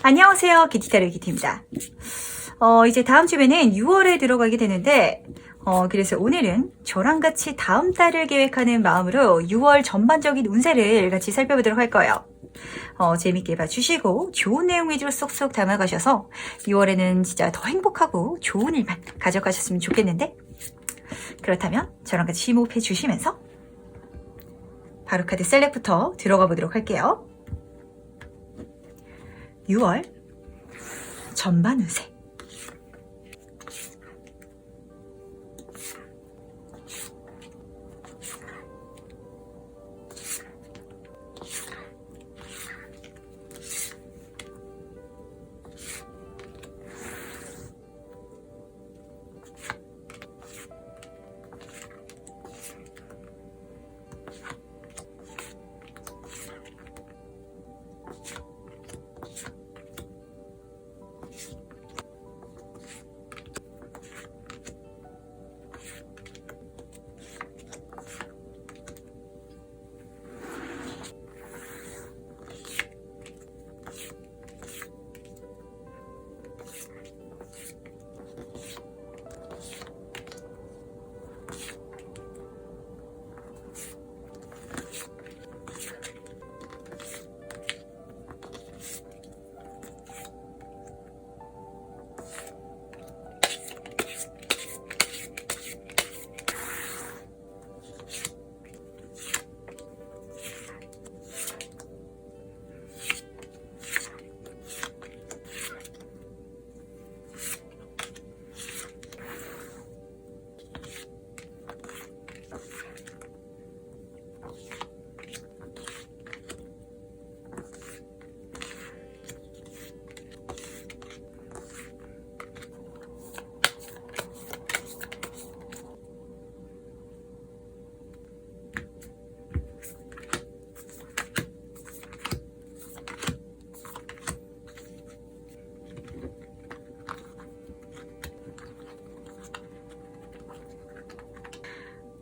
안녕하세요. 기티타르 기티입니다. 이제 다음 주에는 6월에 들어가게 되는데, 그래서 오늘은 저랑 같이 다음 달을 계획하는 마음으로 6월 전반적인 운세를 같이 살펴보도록 할 거예요. 재밌게 봐주시고 좋은 내용 위주로 쏙쏙 담아가셔서 6월에는 진짜 더 행복하고 좋은 일만 가져가셨으면 좋겠는데, 그렇다면 저랑 같이 심호흡해 주시면서 바로 카드 셀렉부터 들어가 보도록 할게요. 6월 전반 운세.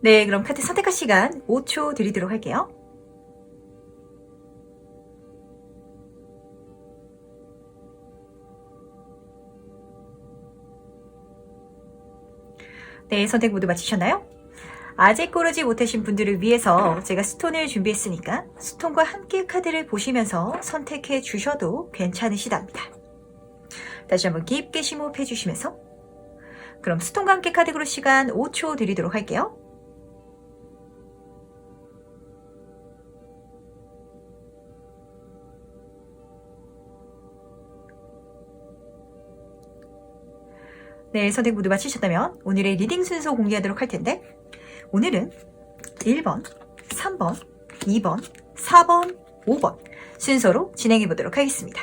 네, 그럼 카드 선택할 시간 5초 드리도록 할게요. 네, 선택 모두 마치셨나요? 아직 고르지 못하신 분들을 위해서 제가 스톤을 준비했으니까 스톤과 함께 카드를 보시면서 선택해 주셔도 괜찮으시답니다. 다시 한번 깊게 심호흡해 주시면서, 그럼 스톤과 함께 카드 고를 시간 5초 드리도록 할게요. 네, 선택 모두 마치셨다면 오늘의 리딩 순서 공개하도록 할 텐데, 오늘은 1번, 3번, 2번, 4번, 5번 순서로 진행해 보도록 하겠습니다.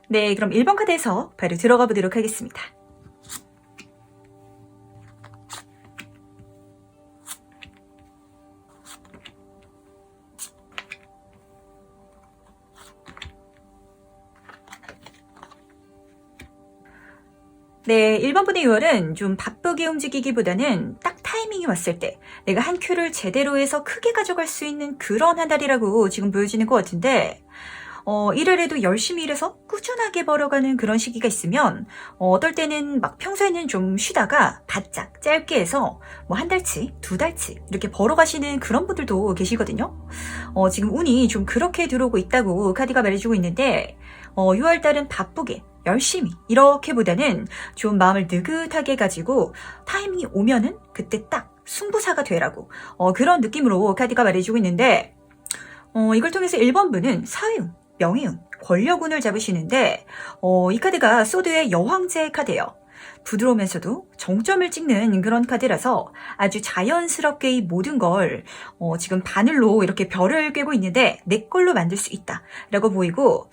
네, 그럼 1번 카드에서 바로 들어가 보도록 하겠습니다. 네, 1번분의 6월은 좀 바쁘게 움직이기보다는 딱 타이밍이 왔을 때 내가 한 큐를 제대로 해서 크게 가져갈 수 있는 그런 한 달이라고 지금 보여지는 것 같은데, 일을 해도 열심히 일해서 꾸준하게 벌어가는 그런 시기가 있으면, 어떨 때는 막 평소에는 좀 쉬다가 바짝 짧게 해서 뭐 한 달치, 두 달치 이렇게 벌어가시는 그런 분들도 계시거든요. 지금 운이 좀 그렇게 들어오고 있다고 카드가 말해주고 있는데, 6월달은 바쁘게 열심히 이렇게보다는 좀 마음을 느긋하게 가지고 타이밍이 오면은 그때 딱 승부사가 되라고 그런 느낌으로 카드가 말해주고 있는데, 이걸 통해서 1번분은 사회운, 명예운, 권력운을 잡으시는데, 이 카드가 소드의 여황제 카드예요. 부드러우면서도 정점을 찍는 그런 카드라서 아주 자연스럽게 이 모든 걸 지금 바늘로 이렇게 별을 꿰고 있는데 내 걸로 만들 수 있다 라고 보이고,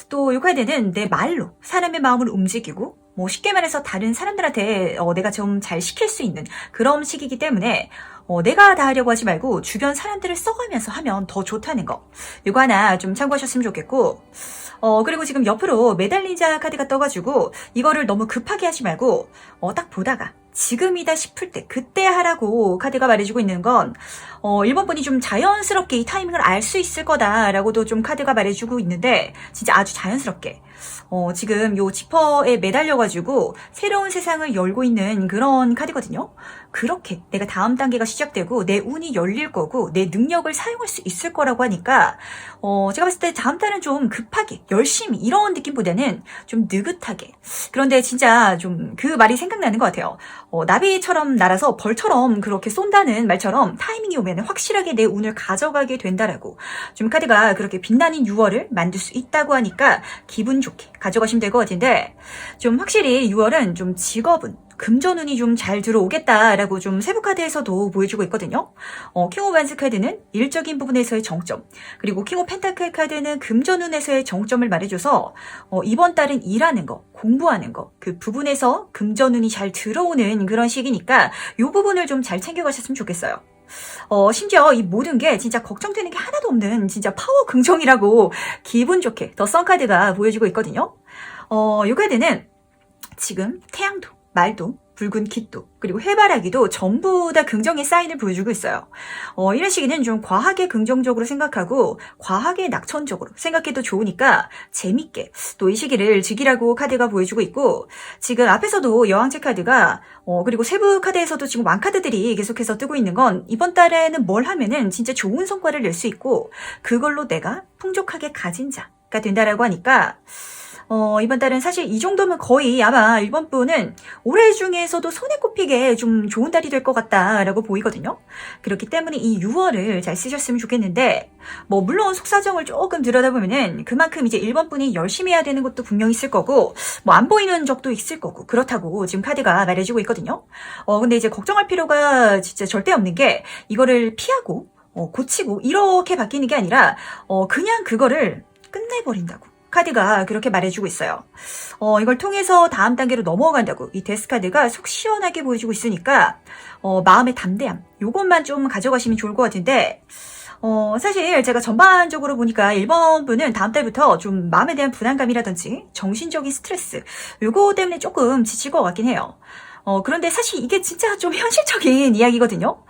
또 이 카드는 내 말로 사람의 마음을 움직이고, 뭐 쉽게 말해서 다른 사람들한테 내가 좀 잘 시킬 수 있는 그런 시기이기 때문에 내가 다 하려고 하지 말고 주변 사람들을 써가면서 하면 더 좋다는 거, 이거 하나 좀 참고하셨으면 좋겠고, 그리고 지금 옆으로 매달린 자 카드가 떠가지고 이거를 너무 급하게 하지 말고 딱 보다가 지금이다 싶을 때 그때 하라고 카드가 말해주고 있는 건 1번 분이 좀 자연스럽게 이 타이밍을 알 수 있을 거다라고도 좀 카드가 말해주고 있는데 진짜 아주 자연스럽게 지금 요 지퍼에 매달려가지고 새로운 세상을 열고 있는 그런 카드거든요. 그렇게 내가 다음 단계가 시작되고 내 운이 열릴 거고 내 능력을 사용할 수 있을 거라고 하니까 제가 봤을 때 다음 달은 좀 급하게 열심히 이런 느낌보다는 좀 느긋하게, 그런데 진짜 좀 그 말이 생각나는 것 같아요. 나비처럼 날아서 벌처럼 그렇게 쏜다는 말처럼 타이밍이 오면 확실하게 내 운을 가져가게 된다라고 좀 카드가 그렇게 빛나는 6월을 만들 수 있다고 하니까 기분 좋게 가져가시면 될 것 같은데, 좀 확실히 6월은 좀 직업은 금전운이 좀 잘 들어오겠다라고 좀 세부 카드에서도 보여주고 있거든요. 킹 오브 완스 카드는 일적인 부분에서의 정점, 그리고 킹 오브 펜타클 카드는 금전운에서의 정점을 말해줘서 이번 달은 일하는 거, 공부하는 거, 그 부분에서 금전운이 잘 들어오는 그런 시기니까 이 부분을 좀 잘 챙겨가셨으면 좋겠어요. 심지어 이 모든 게 진짜 걱정되는 게 하나도 없는 진짜 파워 긍정이라고 기분 좋게 더 선카드가 보여주고 있거든요. 이 카드는 지금 태양도, 말도, 붉은 깃도, 그리고 해바라기도 전부 다 긍정의 사인을 보여주고 있어요. 이런 시기는 좀 과하게 긍정적으로 생각하고 과하게 낙천적으로 생각해도 좋으니까 재밌게 또 이 시기를 즐기라고 카드가 보여주고 있고, 지금 앞에서도 여왕제 카드가 그리고 세부 카드에서도 지금 왕카드들이 계속해서 뜨고 있는 건 이번 달에는 뭘 하면은 진짜 좋은 성과를 낼 수 있고 그걸로 내가 풍족하게 가진 자가 된다라고 하니까 이번 달은 사실 이 정도면 거의 아마 1번 분은 올해 중에서도 손에 꼽히게 좀 좋은 달이 될 것 같다라고 보이거든요. 그렇기 때문에 이 6월을 잘 쓰셨으면 좋겠는데, 물론 속사정을 조금 들여다보면은 그만큼 이제 1번 분이 열심히 해야 되는 것도 분명히 있을 거고, 안 보이는 적도 있을 거고, 그렇다고 지금 카드가 말해주고 있거든요. 근데 이제 걱정할 필요가 진짜 절대 없는 게, 이거를 피하고, 고치고, 이렇게 바뀌는 게 아니라, 그냥 그거를 끝내버린다고 카드가 그렇게 말해주고 있어요. 이걸 통해서 다음 단계로 넘어간다고 이 데스 카드가 속 시원하게 보여주고 있으니까 마음의 담대함 요것만 좀 가져가시면 좋을 것 같은데, 사실 제가 전반적으로 보니까 1번 분은 다음 달부터 좀 마음에 대한 불안감이라든지 정신적인 스트레스 요거 때문에 조금 지칠 것 같긴 해요. 그런데 사실 이게 진짜 좀 현실적인 이야기거든요.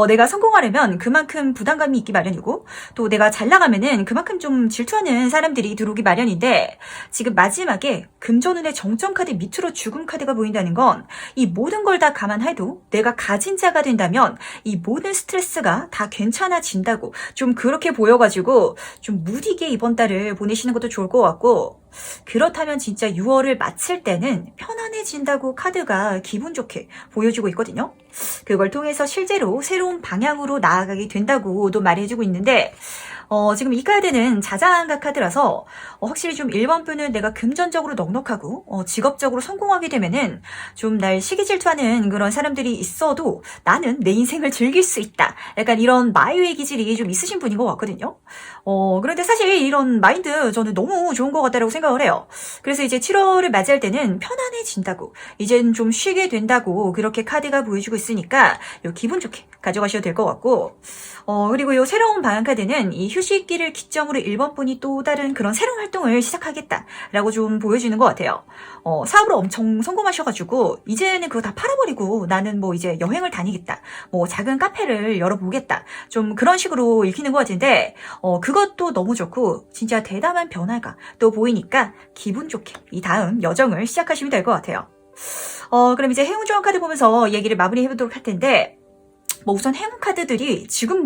내가 성공하려면 그만큼 부담감이 있기 마련이고, 또 내가 잘 나가면은 그만큼 좀 질투하는 사람들이 들어오기 마련인데, 지금 마지막에 금전운의 정점 카드 밑으로 죽음 카드가 보인다는 건 이 모든 걸 다 감안해도 내가 가진 자가 된다면 이 모든 스트레스가 다 괜찮아진다고 좀 그렇게 보여가지고 좀 무디게 이번 달을 보내시는 것도 좋을 것 같고, 그렇다면 진짜 6월을 마칠 때는 편안해진다고 카드가 기분 좋게 보여주고 있거든요. 그걸 통해서 실제로 새로운 방향으로 나아가게 된다고도 말해주고 있는데, 지금 이 카드는 자장가 카드라서 확실히 좀 1번 분은 내가 금전적으로 넉넉하고 직업적으로 성공하게 되면은 좀 날 시기 질투하는 그런 사람들이 있어도 나는 내 인생을 즐길 수 있다, 약간 이런 마이웨이 기질이 좀 있으신 분인 것 같거든요. 그런데 사실 이런 마인드 저는 너무 좋은 것 같다고 생각을 해요. 그래서 이제 7월을 맞이할 때는 편안해진다고, 이젠 좀 쉬게 된다고 그렇게 카드가 보여주고 있으니까 요 기분 좋게 가져가셔도 될 것 같고, 그리고 요 새로운 방향 카드는 이 휴식기를 기점으로 1번 분이 또 다른 그런 새로운 활동을 시작하겠다라고 좀 보여주는 것 같아요. 사업으로 엄청 성공하셔가지고 이제는 그거 다 팔아버리고 나는 이제 여행을 다니겠다, 작은 카페를 열어보겠다, 좀 그런 식으로 읽히는 것 같은데, 그것도 너무 좋고 진짜 대담한 변화가 또 보이니까 기분 좋게 이 다음 여정을 시작하시면 될 것 같아요. 그럼 이제 행운조언 카드 보면서 얘기를 마무리해보도록 할 텐데, 우선 행운 카드들이 지금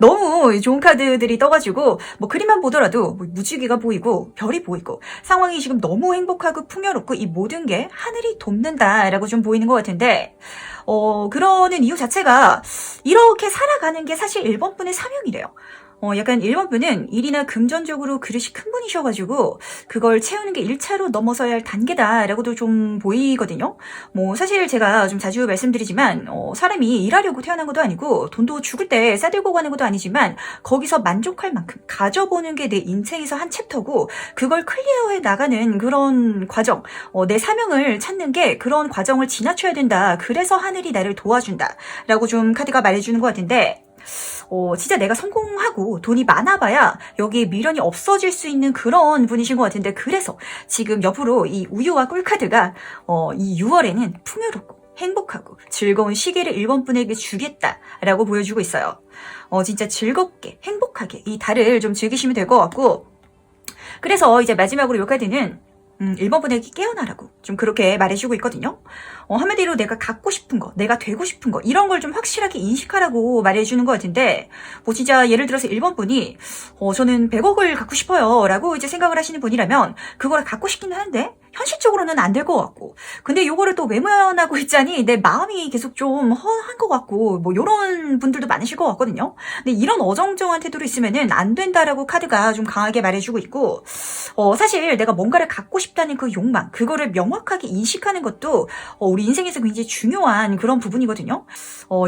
너무 좋은 카드들이 떠가지고 그림만 보더라도 무지개가 보이고 별이 보이고 상황이 지금 너무 행복하고 풍요롭고 이 모든 게 하늘이 돕는다라고 좀 보이는 것 같은데, 그러는 이유 자체가 이렇게 살아가는 게 사실 1번 분의 사명이래요. 약간 1번 분은 일이나 금전적으로 그릇이 큰 분이셔가지고 그걸 채우는 게 1차로 넘어서야 할 단계다라고도 좀 보이거든요. 사실 제가 좀 자주 말씀드리지만 사람이 일하려고 태어난 것도 아니고 돈도 죽을 때 싸들고 가는 것도 아니지만 거기서 만족할 만큼 가져보는 게 내 인생에서 한 챕터고, 그걸 클리어해 나가는 그런 과정, 내 사명을 찾는 게 그런 과정을 지나쳐야 된다, 그래서 하늘이 나를 도와준다 라고 좀 카드가 말해주는 것 같은데, 진짜 내가 성공하고 돈이 많아봐야 여기에 미련이 없어질 수 있는 그런 분이신 것 같은데, 그래서 지금 옆으로 이 우유와 꿀카드가 이 6월에는 풍요롭고 행복하고 즐거운 시기를 1번 분에게 주겠다라고 보여주고 있어요. 진짜 즐겁게 행복하게 이 달을 좀 즐기시면 될 것 같고, 그래서 이제 마지막으로 요 카드는 1번 분에게 깨어나라고 좀 그렇게 말해주고 있거든요. 한마디로 내가 갖고 싶은 거, 내가 되고 싶은 거, 이런 걸 좀 확실하게 인식하라고 말해주는 것 같은데, 뭐 진짜 예를 들어서 1번 분이 저는 100억을 갖고 싶어요 라고 이제 생각을 하시는 분이라면 그걸 갖고 싶긴 하는데 현실적으로는 안 될 것 같고, 근데 요거를 또 외면하고 있자니 내 마음이 계속 좀 허한 것 같고, 뭐 요런 분들도 많으실 것 같거든요. 근데 이런 어정쩡한 태도로 있으면은 안 된다라고 카드가 좀 강하게 말해주고 있고, 사실 내가 뭔가를 갖고 싶다는 그 욕망, 그거를 명확하게 인식하는 것도 우리 인생에서 굉장히 중요한 그런 부분이거든요.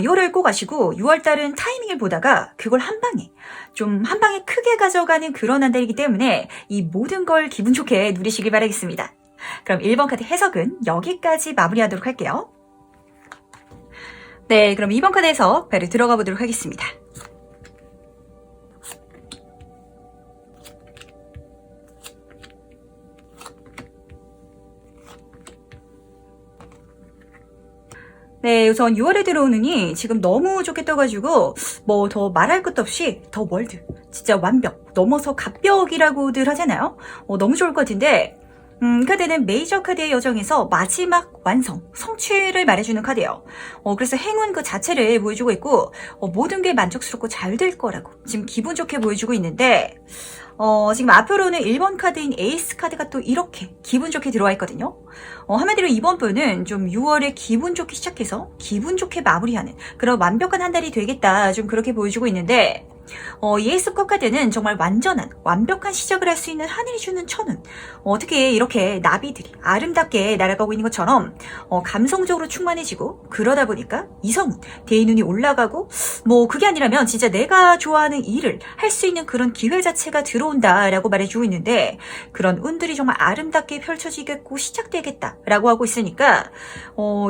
이거를 꼭 아시고 6월달은 타이밍을 보다가 그걸 한 방에 크게 가져가는 그런 한 달이기 때문에 이 모든 걸 기분 좋게 누리시길 바라겠습니다. 그럼 1번 카드 해석은 여기까지 마무리하도록 할게요. 네, 그럼 2번 카드 해석 바로 들어가 보도록 하겠습니다. 네, 우선 6월에 들어오는 운이 지금 너무 좋게 떠가지고 뭐 더 말할 것도 없이 더 월드, 진짜 완벽, 넘어서 갑벽이라고들 하잖아요. 너무 좋을 것 같은데, 카드는 메이저 카드의 여정에서 마지막 완성, 성취를 말해주는 카드예요. 그래서 행운 그 자체를 보여주고 있고, 모든 게 만족스럽고 잘 될 거라고 지금 기분 좋게 보여주고 있는데, 지금 앞으로는 1번 카드인 에이스 카드가 또 이렇게 기분 좋게 들어와 있거든요. 한마디로 이번 분은 좀 6월에 기분 좋게 시작해서 기분 좋게 마무리하는 그런 완벽한 한 달이 되겠다, 좀 그렇게 보여주고 있는데, 이 에이스컵 카드는 정말 완벽한 시작을 할 수 있는 하늘이 주는 천운. 어떻게 이렇게 나비들이 아름답게 날아가고 있는 것처럼 감성적으로 충만해지고, 그러다 보니까 이성운, 대인운이 올라가고, 뭐 그게 아니라면 진짜 내가 좋아하는 일을 할 수 있는 그런 기회 자체가 들어온다라고 말해주고 있는데, 그런 운들이 정말 아름답게 펼쳐지겠고 시작되겠다라고 하고 있으니까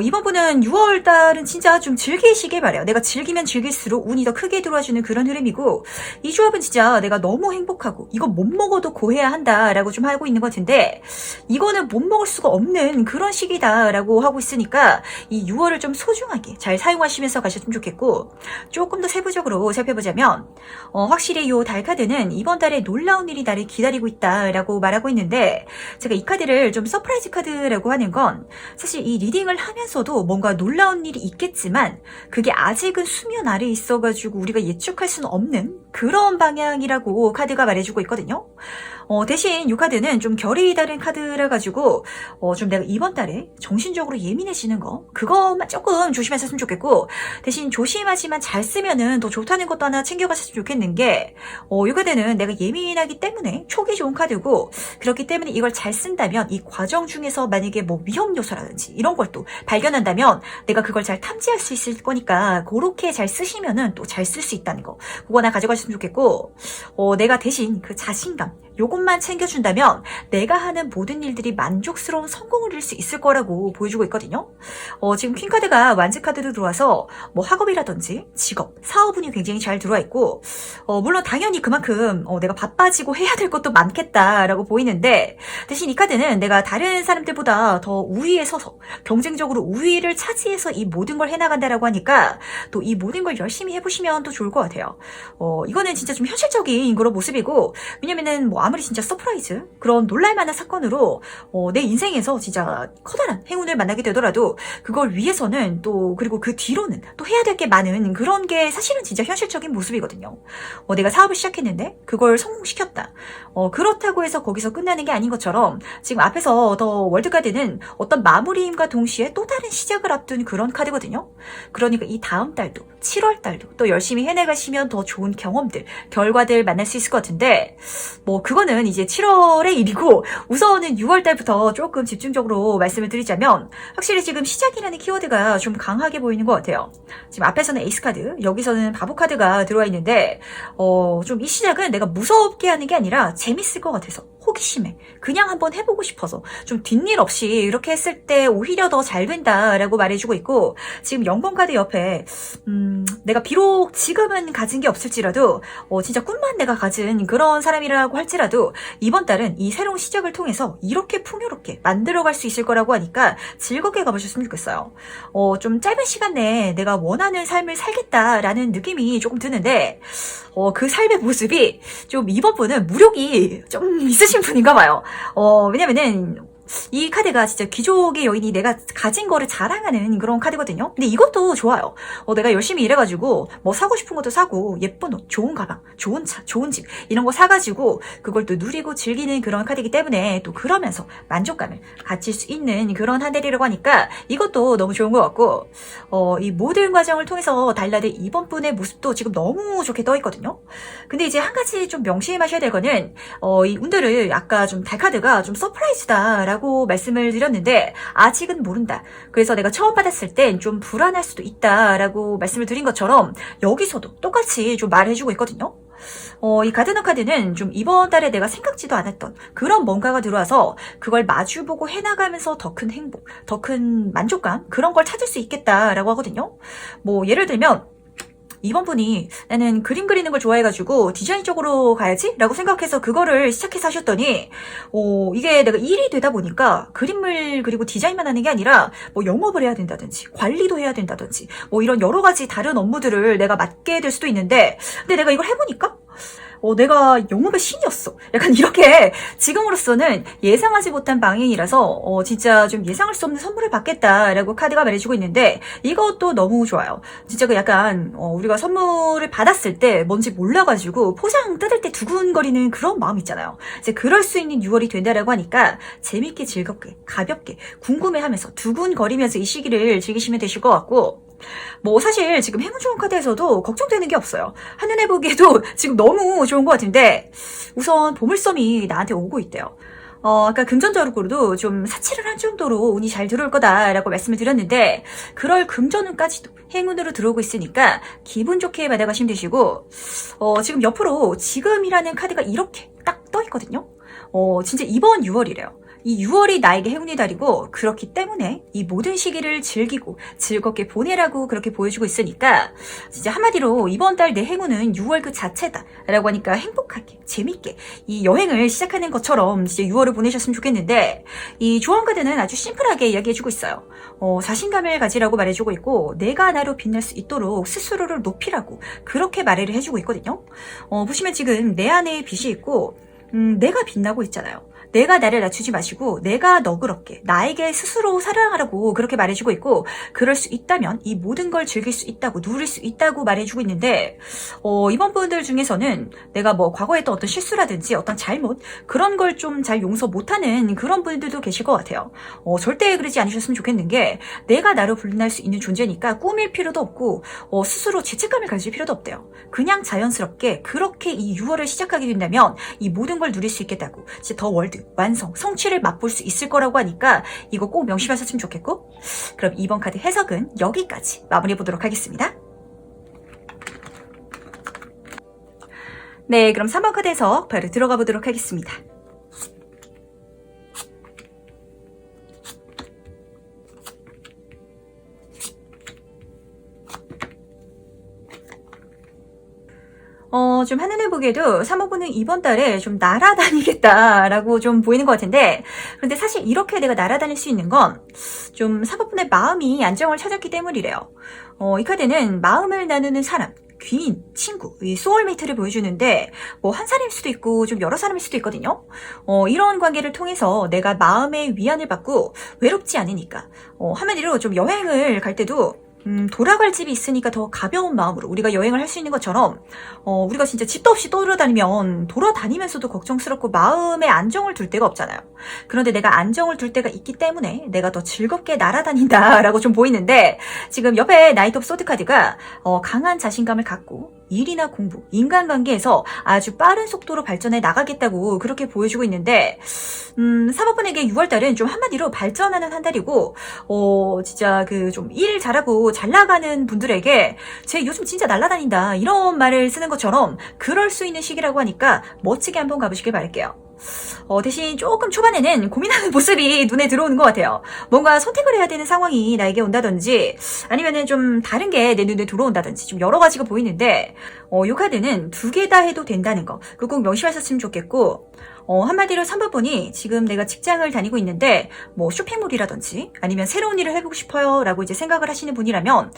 이번 분은 6월달은 진짜 좀 즐기시길 바래요. 내가 즐기면 즐길수록 운이 더 크게 들어와주는 그런 흐름이고, 이 조합은 진짜 내가 너무 행복하고 이거 못 먹어도 고해야 한다라고 좀 하고 있는 것 같은데, 이거는 못 먹을 수가 없는 그런 시기다라고 하고 있으니까 이 6월을 좀 소중하게 잘 사용하시면서 가셨으면 좋겠고, 조금 더 세부적으로 살펴보자면 확실히 이 달 카드는 이번 달에 놀라운 일이 나를 기다리고 있다라고 말하고 있는데, 제가 이 카드를 좀 서프라이즈 카드라고 하는 건 사실 이 리딩을 하면서도 뭔가 놀라운 일이 있겠지만 그게 아직은 수면 아래에 있어가지고 우리가 예측할 수는 없는 그런 방향이라고 카드가 말해주고 있거든요. 대신 이 카드는 좀 결이 다른 카드라 가지고 좀 내가 이번 달에 정신적으로 예민해지는 거, 그것만 조금 조심하셨으면 좋겠고, 대신 조심하지만 잘 쓰면은 더 좋다는 것도 하나 챙겨가셨으면 좋겠는 게, 이 카드는 내가 예민하기 때문에 촉이 좋은 카드고, 그렇기 때문에 이걸 잘 쓴다면 이 과정 중에서 만약에 뭐 위험 요소라든지 이런 걸 또 발견한다면 내가 그걸 잘 탐지할 수 있을 거니까, 그렇게 잘 쓰시면은 또 잘 쓸 수 있다는 거, 그거 하나 가져가셨으면 좋겠고, 내가 대신 그 자신감, 요것만 챙겨준다면 내가 하는 모든 일들이 만족스러운 성공을 이룰 수 있을 거라고 보여주고 있거든요. 지금 퀸카드가 완즈카드로 들어와서 뭐 학업이라든지 직업, 사업운이 굉장히 잘 들어와 있고, 물론 당연히 그만큼 내가 바빠지고 해야 될 것도 많겠다라고 보이는데, 대신 이 카드는 내가 다른 사람들보다 더 우위에 서서 경쟁적으로 우위를 차지해서 이 모든 걸 해나간다라고 하니까 또 이 모든 걸 열심히 해보시면 또 좋을 것 같아요. 이거는 진짜 좀 현실적인 그런 모습이고, 왜냐면은 뭐 아무리 진짜 서프라이즈, 그런 놀랄만한 사건으로 내 인생에서 진짜 커다란 행운을 만나게 되더라도 그걸 위해서는 또, 그리고 그 뒤로는 또 해야 될 게 많은 그런 게 사실은 진짜 현실적인 모습이거든요. 내가 사업을 시작했는데 그걸 성공시켰다. 그렇다고 해서 거기서 끝나는 게 아닌 것처럼 지금 앞에서 더 월드카드는 어떤 마무리임과 동시에 또 다른 시작을 앞둔 그런 카드거든요. 그러니까 이 다음 달도, 7월 달도 또 열심히 해내가시면 더 좋은 경험들, 결과들 만날 수 있을 것 같은데, 뭐 그거는 이제 7월의 일이고, 우선은 6월 달부터 조금 집중적으로 말씀을 드리자면, 확실히 지금 시작이라는 키워드가 좀 강하게 보이는 것 같아요. 지금 앞에서는 에이스 카드, 여기서는 바보 카드가 들어와 있는데, 좀 이 시작은 내가 무섭게 하는 게 아니라 재밌을 것 같아서, 호기심에 그냥 한번 해보고 싶어서 좀 뒷일 없이 이렇게 했을 때 오히려 더 잘 된다라고 말해주고 있고, 지금 0번 카드 옆에 내가 비록 지금은 가진 게 없을지라도 진짜 꿈만 내가 가진 그런 사람이라고 할지라도 하더라도 이번 달은 이 새로운 시작을 통해서 이렇게 풍요롭게 만들어갈 수 있을 거라고 하니까 즐겁게 가보셨으면 좋겠어요. 좀 짧은 시간 내에 내가 원하는 삶을 살겠다라는 느낌이 조금 드는데 그 삶의 모습이 좀 이번 분은 무력이 좀 있으신 분인가 봐요. 왜냐면은 이 카드가 진짜 귀족의 여인이 내가 가진 거를 자랑하는 그런 카드거든요. 근데 이것도 좋아요. 내가 열심히 일해가지고 뭐 사고 싶은 것도 사고 예쁜 옷, 좋은 가방, 좋은 차, 좋은 집 이런 거 사가지고 그걸 또 누리고 즐기는 그런 카드이기 때문에 또 그러면서 만족감을 가질 수 있는 그런 한 달이라고 하니까 이것도 너무 좋은 것 같고 이 모든 과정을 통해서 달라들 이번 분의 모습도 지금 너무 좋게 떠 있거든요. 근데 이제 한 가지 좀 명심하셔야 될 거는 이 운들을 아까 좀 달 카드가 좀 서프라이즈다 라고 말씀을 드렸는데 아직은 모른다. 그래서 내가 처음 받았을 땐 좀 불안할 수도 있다 라고 말씀을 드린 것처럼 여기서도 똑같이 좀 말해주고 있거든요. 이 가드너 카드는 좀 이번 달에 내가 생각지도 않았던 그런 뭔가가 들어와서 그걸 마주보고 해나가면서 더 큰 행복, 더 큰 만족감 그런 걸 찾을 수 있겠다라고 하거든요. 뭐 예를 들면 이번 분이 나는 그림 그리는 걸 좋아해가지고 디자인 쪽으로 가야지 라고 생각해서 그거를 시작해서 하셨더니 이게 내가 일이 되다 보니까 그림을 그리고 디자인만 하는 게 아니라 뭐 영업을 해야 된다든지 관리도 해야 된다든지 뭐 이런 여러 가지 다른 업무들을 내가 맡게 될 수도 있는데 근데 내가 이걸 해보니까 내가 영업의 신이었어. 약간 이렇게 지금으로서는 예상하지 못한 방향이라서 진짜 좀 예상할 수 없는 선물을 받겠다라고 카드가 말해주고 있는데 이것도 너무 좋아요. 진짜 그 약간 우리가 선물을 받았을 때 뭔지 몰라가지고 포장 뜯을 때 두근거리는 그런 마음 있잖아요. 이제 그럴 수 있는 6월이 된다라고 하니까 재밌게 즐겁게 가볍게 궁금해하면서 두근거리면서 이 시기를 즐기시면 되실 것 같고 뭐 사실 지금 행운 좋은 카드에서도 걱정되는 게 없어요. 한눈에 보기에도 지금 너무 좋은 것 같은데 우선 보물섬이 나한테 오고 있대요. 아까 금전적으로도 좀 사치를 할 정도로 운이 잘 들어올 거다라고 말씀을 드렸는데 그럴 금전운까지도 행운으로 들어오고 있으니까 기분 좋게 받아가시면 되시고 지금 옆으로 지금이라는 카드가 이렇게 딱 떠 있거든요. 진짜 이번 6월이래요. 이 6월이 나에게 행운의 달이고 그렇기 때문에 이 모든 시기를 즐기고 즐겁게 보내라고 그렇게 보여주고 있으니까 진짜 한마디로 이번 달 내 행운은 6월 그 자체다 라고 하니까 행복하게 재밌게 이 여행을 시작하는 것처럼 진짜 6월을 보내셨으면 좋겠는데 이 조언 카드는 아주 심플하게 이야기해주고 있어요. 자신감을 가지라고 말해주고 있고 내가 나로 빛날 수 있도록 스스로를 높이라고 그렇게 말을 해주고 있거든요. 보시면 지금 내 안에 빛이 있고 내가 빛나고 있잖아요. 내가 나를 낮추지 마시고 내가 너그럽게 나에게 스스로 사랑하라고 그렇게 말해주고 있고 그럴 수 있다면 이 모든 걸 즐길 수 있다고 누릴 수 있다고 말해주고 있는데 이번 분들 중에서는 내가 뭐 과거에 했던 어떤 실수라든지 어떤 잘못 그런 걸 좀 잘 용서 못하는 그런 분들도 계실 것 같아요. 절대 그러지 않으셨으면 좋겠는 게 내가 나로 불날 수 있는 존재니까 꾸밀 필요도 없고 스스로 죄책감을 가질 필요도 없대요. 그냥 자연스럽게 그렇게 이 6월을 시작하게 된다면 이 모든 걸 누릴 수 있겠다고 진짜 더 월드 완성, 성취를 맛볼 수 있을 거라고 하니까 이거 꼭 명심하셨으면 좋겠고 그럼 이번 카드 해석은 여기까지 마무리해 보도록 하겠습니다. 네, 그럼 3번 카드 해석 바로 들어가 보도록 하겠습니다. 좀 한눈에 보기에도 3호분은 이번 달에 좀 날아다니겠다라고 좀 보이는 것 같은데 그런데 사실 이렇게 내가 날아다닐 수 있는 건 좀 3호분의 마음이 안정을 찾았기 때문이래요. 이 카드는 마음을 나누는 사람 귀인, 친구, 이 소울메이트를 보여주는데 뭐 한 사람일 수도 있고 좀 여러 사람일 수도 있거든요. 이런 관계를 통해서 내가 마음의 위안을 받고 외롭지 않으니까 한마디로 좀 여행을 갈 때도 돌아갈 집이 있으니까 더 가벼운 마음으로 우리가 여행을 할 수 있는 것처럼 우리가 진짜 집도 없이 돌아다니면 돌아다니면서도 걱정스럽고 마음에 안정을 둘 데가 없잖아요. 그런데 내가 안정을 둘 데가 있기 때문에 내가 더 즐겁게 날아다닌다라고 좀 보이는데 지금 옆에 나이트 오브 소드 카드가 강한 자신감을 갖고 일이나 공부, 인간관계에서 아주 빠른 속도로 발전해 나가겠다고 그렇게 보여주고 있는데 3호분에게 6월달은 좀 한마디로 발전하는 한 달이고 진짜 그 좀 일 잘하고 잘 나가는 분들에게 쟤 요즘 진짜 날아다닌다 이런 말을 쓰는 것처럼 그럴 수 있는 시기라고 하니까 멋지게 한번 가보시길 바랄게요. 대신 조금 초반에는 고민하는 모습이 눈에 들어오는 것 같아요. 뭔가 선택을 해야 되는 상황이 나에게 온다든지 아니면은 좀 다른 게 내 눈에 들어온다든지 좀 여러 가지가 보이는데 이 카드는 두 개 다 해도 된다는 거 그거 꼭 명심하셨으면 좋겠고 한마디로 3번분이 지금 내가 직장을 다니고 있는데 뭐 쇼핑몰이라든지 아니면 새로운 일을 해보고 싶어요 라고 이제 생각을 하시는 분이라면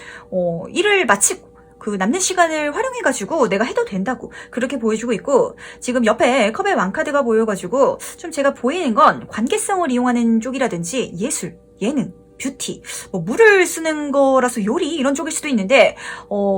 일을 마치고 그 남는 시간을 활용해가지고 내가 해도 된다고 그렇게 보여주고 있고 지금 옆에 컵의 왕카드가 보여가지고 좀 제가 보이는 건 관계성을 이용하는 쪽이라든지 예술, 예능 뷰티, 뭐 물을 쓰는 거라서 요리 이런 쪽일 수도 있는데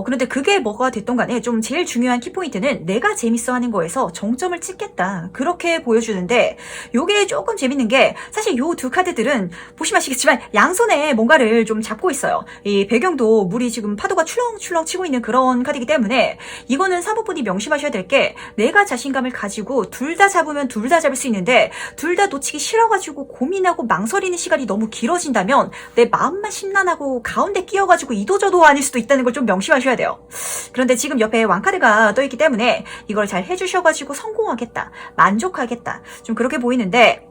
그런데 그게 뭐가 됐던 간에 좀 제일 중요한 키포인트는 내가 재밌어 하는 거에서 정점을 찍겠다 그렇게 보여주는데 요게 조금 재밌는 게 사실 요 두 카드들은 보시면 아시겠지만 양손에 뭔가를 좀 잡고 있어요. 이 배경도 물이 지금 파도가 출렁출렁 치고 있는 그런 카드이기 때문에 이거는 사모분이 명심하셔야 될 게 내가 자신감을 가지고 둘 다 잡으면 둘 다 잡을 수 있는데 둘 다 놓치기 싫어가지고 고민하고 망설이는 시간이 너무 길어진다면 내 마음만 심란하고 가운데 끼어가지고 이도저도 아닐 수도 있다는 걸 좀 명심하셔야 돼요. 그런데 지금 옆에 왕카드가 떠있기 때문에 이걸 잘 해주셔가지고 성공하겠다, 만족하겠다 좀 그렇게 보이는데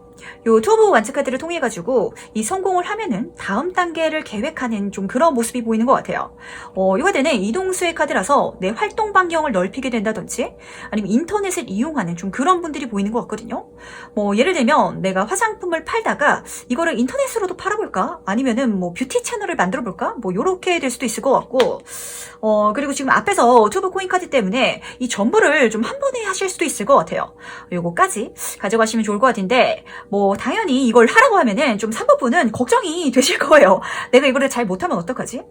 요 투 오브 완츠 카드를 통해 가지고 이 성공을 하면은 다음 단계를 계획하는 좀 그런 모습이 보이는 것 같아요. 이 카드는 이동수의 카드라서 내 활동 반경을 넓히게 된다든지 아니면 인터넷을 이용하는 좀 그런 분들이 보이는 것 같거든요. 뭐 예를 들면 내가 화장품을 팔다가 이거를 인터넷으로도 팔아볼까? 아니면은 뭐 뷰티 채널을 만들어 볼까? 뭐 요렇게 될 수도 있을 것 같고 그리고 지금 앞에서 투브 코인 카드 때문에 이 전부를 좀 한 번에 하실 수도 있을 것 같아요. 요거까지 가져가시면 좋을 것 같은데 뭐 당연히 이걸 하라고 하면은 좀 3번분은 걱정이 되실 거예요. 내가 이거를 잘 못하면 어떡하지?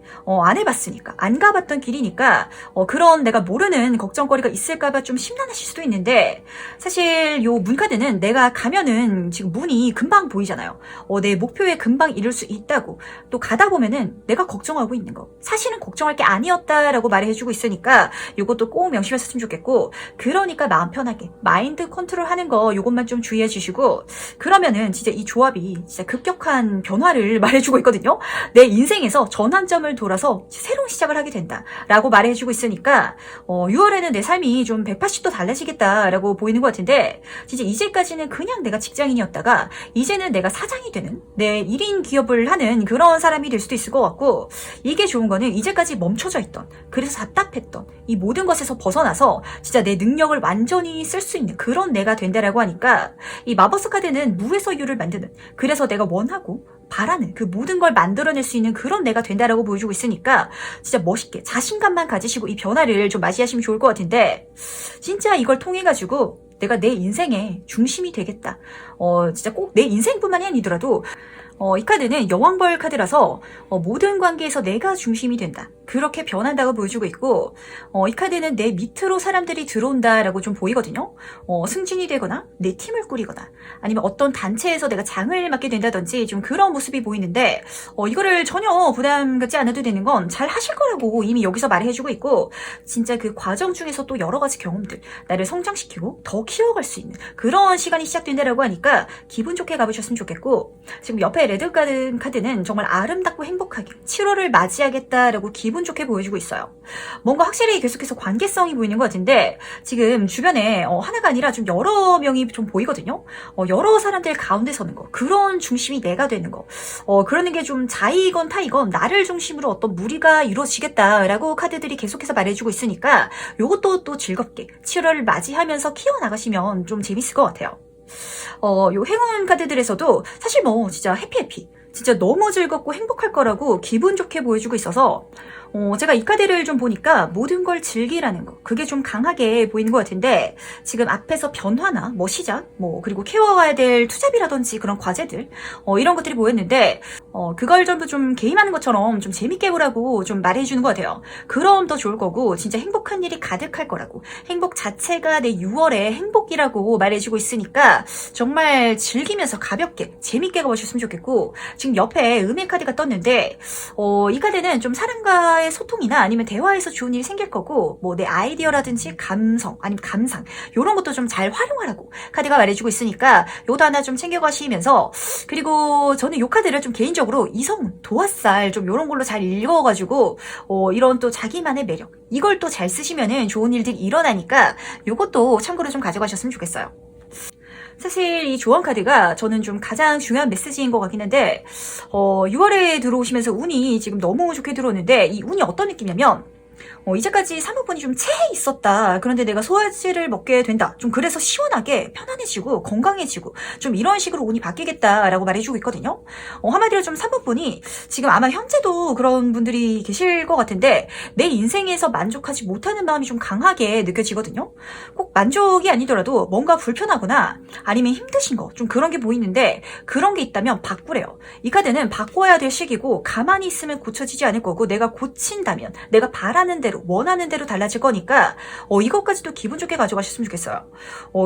안 해봤으니까 안 가봤던 길이니까 그런 내가 모르는 걱정거리가 있을까봐 좀 심란하실 수도 있는데 사실 요 문카드는 내가 가면은 지금 문이 금방 보이잖아요. 내 목표에 금방 이룰 수 있다고 또 가다 보면은 내가 걱정하고 있는 거 사실은 걱정할 게 아니었다라고 말해주고 있으니까 요것도 꼭 명심하셨으면 좋겠고 그러니까 마음 편하게 마인드 컨트롤하는 거 요것만 좀 주의해 주시고 그러면은 진짜 이 조합이 진짜 급격한 변화를 말해주고 있거든요. 내 인생에서 전환점을 돌아서 새로운 시작을 하게 된다라고 말해주고 있으니까 6월에는 내 삶이 좀 180도 달라지겠다라고 보이는 것 같은데 진짜 이제까지는 그냥 내가 직장인이었다가 이제는 내가 사장이 되는 내 1인 기업을 하는 그런 사람이 될 수도 있을 것 같고 이게 좋은 거는 이제까지 멈춰져 있던 그래서 답답했던 이 모든 것에서 벗어나서 진짜 내 능력을 완전히 쓸 수 있는 그런 내가 된다라고 하니까 이 마법스 카드는 무에서 유를 만드는 그래서 내가 원하고 바라는 그 모든 걸 만들어낼 수 있는 그런 내가 된다라고 보여주고 있으니까 진짜 멋있게 자신감만 가지시고 이 변화를 좀 맞이하시면 좋을 것 같은데 진짜 이걸 통해 가지고 내가 내 인생의 중심이 되겠다. 진짜 꼭 내 인생뿐만이 아니더라도 이 카드는 여왕벌 카드라서 모든 관계에서 내가 중심이 된다. 그렇게 변한다고 보여주고 있고 이 카드는 내 밑으로 사람들이 들어온다라고 좀 보이거든요. 승진이 되거나 내 팀을 꾸리거나 아니면 어떤 단체에서 내가 장을 맡게 된다든지 좀 그런 모습이 보이는데 이거를 전혀 부담 갖지 않아도 되는 건 잘 하실 거라고 이미 여기서 말해주고 있고 진짜 그 과정 중에서 또 여러 가지 경험들 나를 성장시키고 더 키워갈 수 있는 그런 시간이 시작된다라고 하니까 기분 좋게 가보셨으면 좋겠고 지금 옆에 레드 카드는 정말 아름답고 행복하게 7월을 맞이하겠다라고 기분 좋게 보여주고 있어요. 뭔가 확실히 계속해서 관계성이 보이는 것 같은데 지금 주변에 하나가 아니라 좀 여러 명이 좀 보이거든요. 여러 사람들 가운데 서는 거 그런 중심이 내가 되는 거 그러는 게 좀 자이건 타이건 나를 중심으로 어떤 무리가 이루어지겠다라고 카드들이 계속해서 말해주고 있으니까 요것도 또 즐겁게 7월을 맞이하면서 키워나가시면 좀 재밌을 것 같아요. 요 행운 카드들에서도 사실 뭐 진짜 해피 진짜 너무 즐겁고 행복할 거라고 기분 좋게 보여주고 있어서 제가 이 카드를 좀 보니까 모든 걸 즐기라는 거 그게 좀 강하게 보이는 것 같은데 지금 앞에서 변화나 뭐 시작 뭐 그리고 키워가야 될 투잡이라든지 그런 과제들 이런 것들이 보였는데 그걸 전부 좀 게임하는 것처럼 좀 재밌게 보라고 좀 말해주는 것 같아요. 그럼 더 좋을 거고 진짜 행복한 일이 가득할 거라고 행복 자체가 내 6월의 행복이라고 말해주고 있으니까 정말 즐기면서 가볍게 재밌게 가보셨으면 좋겠고 지금 옆에 음의 카드가 떴는데 이 카드는 좀 사람과의 소통이나 아니면 대화에서 좋은 일이 생길 거고 뭐 내 아이디어라든지 감성 아니면 감상 이런 것도 좀 잘 활용하라고 카드가 말해주고 있으니까 요도 하나 좀 챙겨가시면서 그리고 저는 요 카드를 좀 개인적으로 이성운, 도화살 좀 이런 걸로 잘 읽어가지고 이런 또 자기만의 매력 이걸 또 잘 쓰시면은 좋은 일들이 일어나니까 요것도 참고로 좀 가져가셨으면 좋겠어요. 사실 이 조언 카드가 저는 좀 가장 중요한 메시지인 것 같긴 한데 6월에 들어오시면서 운이 지금 너무 좋게 들어오는데 이 운이 어떤 느낌이냐면 이제까지 사모분이 좀 체해 있었다. 그런데 내가 소화제를 먹게 된다. 좀 그래서 시원하게 편안해지고 건강해지고 좀 이런 식으로 운이 바뀌겠다라고 말해주고 있거든요. 한마디로 좀 사모분이 지금 아마 현재도 그런 분들이 계실 것 같은데 내 인생에서 만족하지 못하는 마음이 좀 강하게 느껴지거든요. 꼭 만족이 아니더라도 뭔가 불편하거나 아니면 힘드신 거 좀 그런 게 보이는데 그런 게 있다면 바꾸래요. 이 카드는 바꿔야 될 시기고 가만히 있으면 고쳐지지 않을 거고 내가 고친다면 내가 바라는 대로 원하는 대로 달라질 거니까 이것까지도 기분 좋게 가져가셨으면 좋겠어요.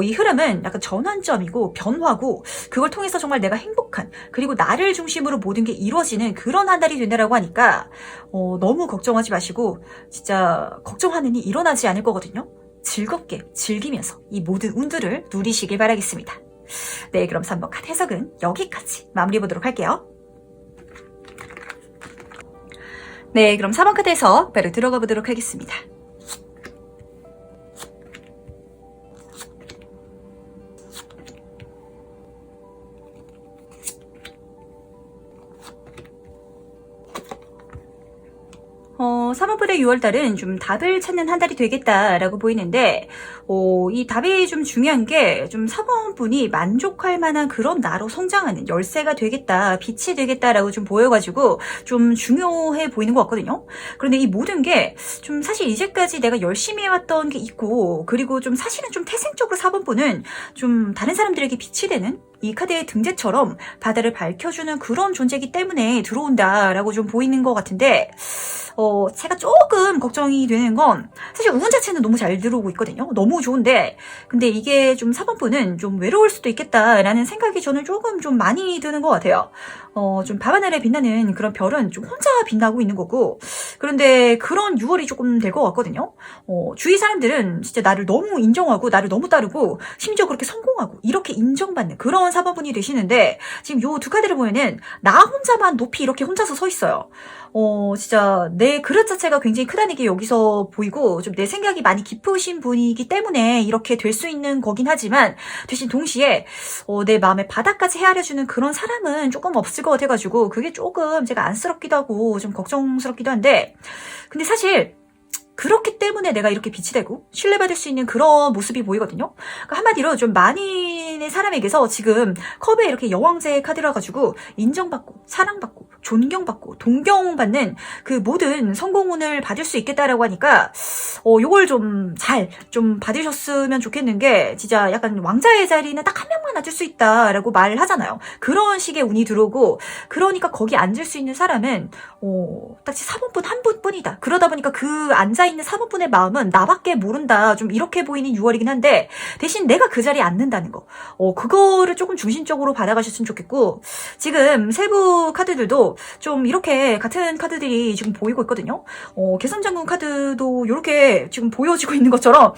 이 흐름은 약간 전환점이고 변화고 그걸 통해서 정말 내가 행복한 그리고 나를 중심으로 모든 게 이루어지는 그런 한 달이 된다라고 하니까 너무 걱정하지 마시고 진짜 걱정하는 일이 일어나지 않을 거거든요. 즐겁게 즐기면서 이 모든 운들을 누리시길 바라겠습니다. 네, 그럼 3번 카드 해석은 여기까지 마무리해 보도록 할게요. 네, 그럼 4번 카드 해석 바로 들어가 보도록 하겠습니다. 사모분의 6월달은 좀 답을 찾는 한 달이 되겠다라고 보이는데, 이 답이 좀 중요한 게, 좀 사모분이 만족할 만한 그런 나로 성장하는 열쇠가 되겠다, 빛이 되겠다라고 좀 보여가지고, 좀 중요해 보이는 것 같거든요. 그런데 이 모든 게, 좀 사실 이제까지 내가 열심히 해왔던 게 있고, 그리고 좀 사실은 좀 태생적으로 사모분은 좀 다른 사람들에게 빛이 되는, 이 카드의 등재처럼 바다를 밝혀주는 그런 존재이기 때문에 들어온다라고 좀 보이는 것 같은데, 제가 조금 걱정이 되는 건 사실 운 자체는 너무 잘 들어오고 있거든요. 너무 좋은데 근데 이게 좀 4번분은 좀 외로울 수도 있겠다라는 생각이 저는 조금 좀 많이 드는 것 같아요. 좀 밤하늘에 빛나는 그런 별은 좀 혼자 빛나고 있는 거고 그런데 그런 6월이 조금 될 것 같거든요. 주위 사람들은 진짜 나를 너무 인정하고 나를 너무 따르고 심지어 그렇게 성공하고 이렇게 인정받는 그런 4번분이 되시는데 지금 요 두 카드를 보면은 나 혼자만 높이 이렇게 혼자서 서 있어요. 진짜 내 그릇 자체가 굉장히 크다는 게 여기서 보이고 좀 내 생각이 많이 깊으신 분이기 때문에 이렇게 될 수 있는 거긴 하지만 대신 동시에 내 마음의 바닥까지 헤아려주는 그런 사람은 조금 없을 것 같아가지고 그게 조금 제가 안쓰럽기도 하고 좀 걱정스럽기도 한데 근데 사실 그렇기 때문에 내가 이렇게 빛이 되고 신뢰받을 수 있는 그런 모습이 보이거든요. 그러니까 한마디로 좀 만인의 사람에게서 지금 컵에 이렇게 여왕제 카드라 가지고 인정받고 사랑받고 존경받고 동경받는 그 모든 성공운을 받을 수 있겠다라고 하니까 요걸 좀 잘 좀 받으셨으면 좋겠는 게 진짜 약간 왕자의 자리는 딱 한 명만 앉을 수 있다라고 말을 하잖아요. 그런 식의 운이 들어오고 그러니까 거기 앉을 수 있는 사람은 딱 4번분 한 분뿐이다. 그러다 보니까 그 앉아있는 4번분의 마음은 나밖에 모른다. 좀 이렇게 보이는 6월이긴 한데 대신 내가 그 자리에 앉는다는 거. 그거를 조금 중심적으로 받아가셨으면 좋겠고 지금 세부 카드들도 좀 이렇게 같은 카드들이 지금 보이고 있거든요. 개선장군 카드도 이렇게 지금 보여지고 있는 것처럼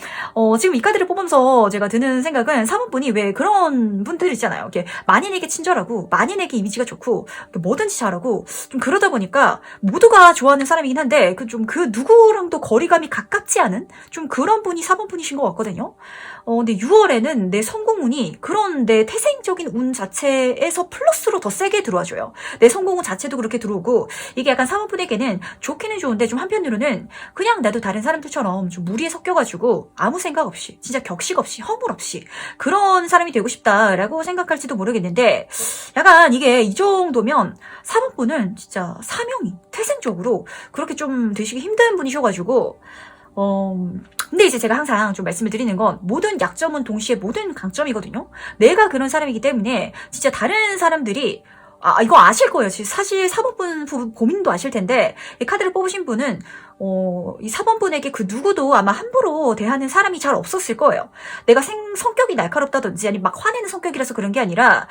지금 이 카드를 뽑으면서 제가 드는 생각은 4번분이 왜 그런 분들 있잖아요. 이렇게 만인에게 친절하고 만인에게 이미지가 좋고 뭐든지 잘하고 좀 그러다 보니까 모두가 좋아하는 사람이긴 한데 그 누구랑도 거리감이 가깝지 않은 좀 그런 분이 4번분이신 것 같거든요. 근데 6월에는 내 성공운이 그런 내 태생적인 운 자체에서 플러스로 더 세게 들어와줘요. 내 성공운 자체도 그렇게 들어오고 이게 약간 4번분에게는 좋기는 좋은데 좀 한편으로는 그냥 나도 다른 사람들처럼 좀 무리에 섞여가지고 아무 생각 없이 진짜 격식 없이 허물 없이 그런 사람이 되고 싶다라고 생각할지도 모르겠는데 약간 이게 이 정도면 4번분은 진짜 사명이 태생적으로 그렇게 좀 되시기 힘든 분이셔가지고 근데 이제 제가 항상 좀 말씀을 드리는 건 모든 약점은 동시에 모든 강점이거든요. 내가 그런 사람이기 때문에 진짜 다른 사람들이 이거 아실 거예요. 사실 4번분 고민도 아실 텐데 이 카드를 뽑으신 분은 이 4번분에게 그 누구도 아마 함부로 대하는 사람이 잘 없었을 거예요. 내가 성격이 날카롭다든지 아니 막 화내는 성격이라서 그런 게 아니라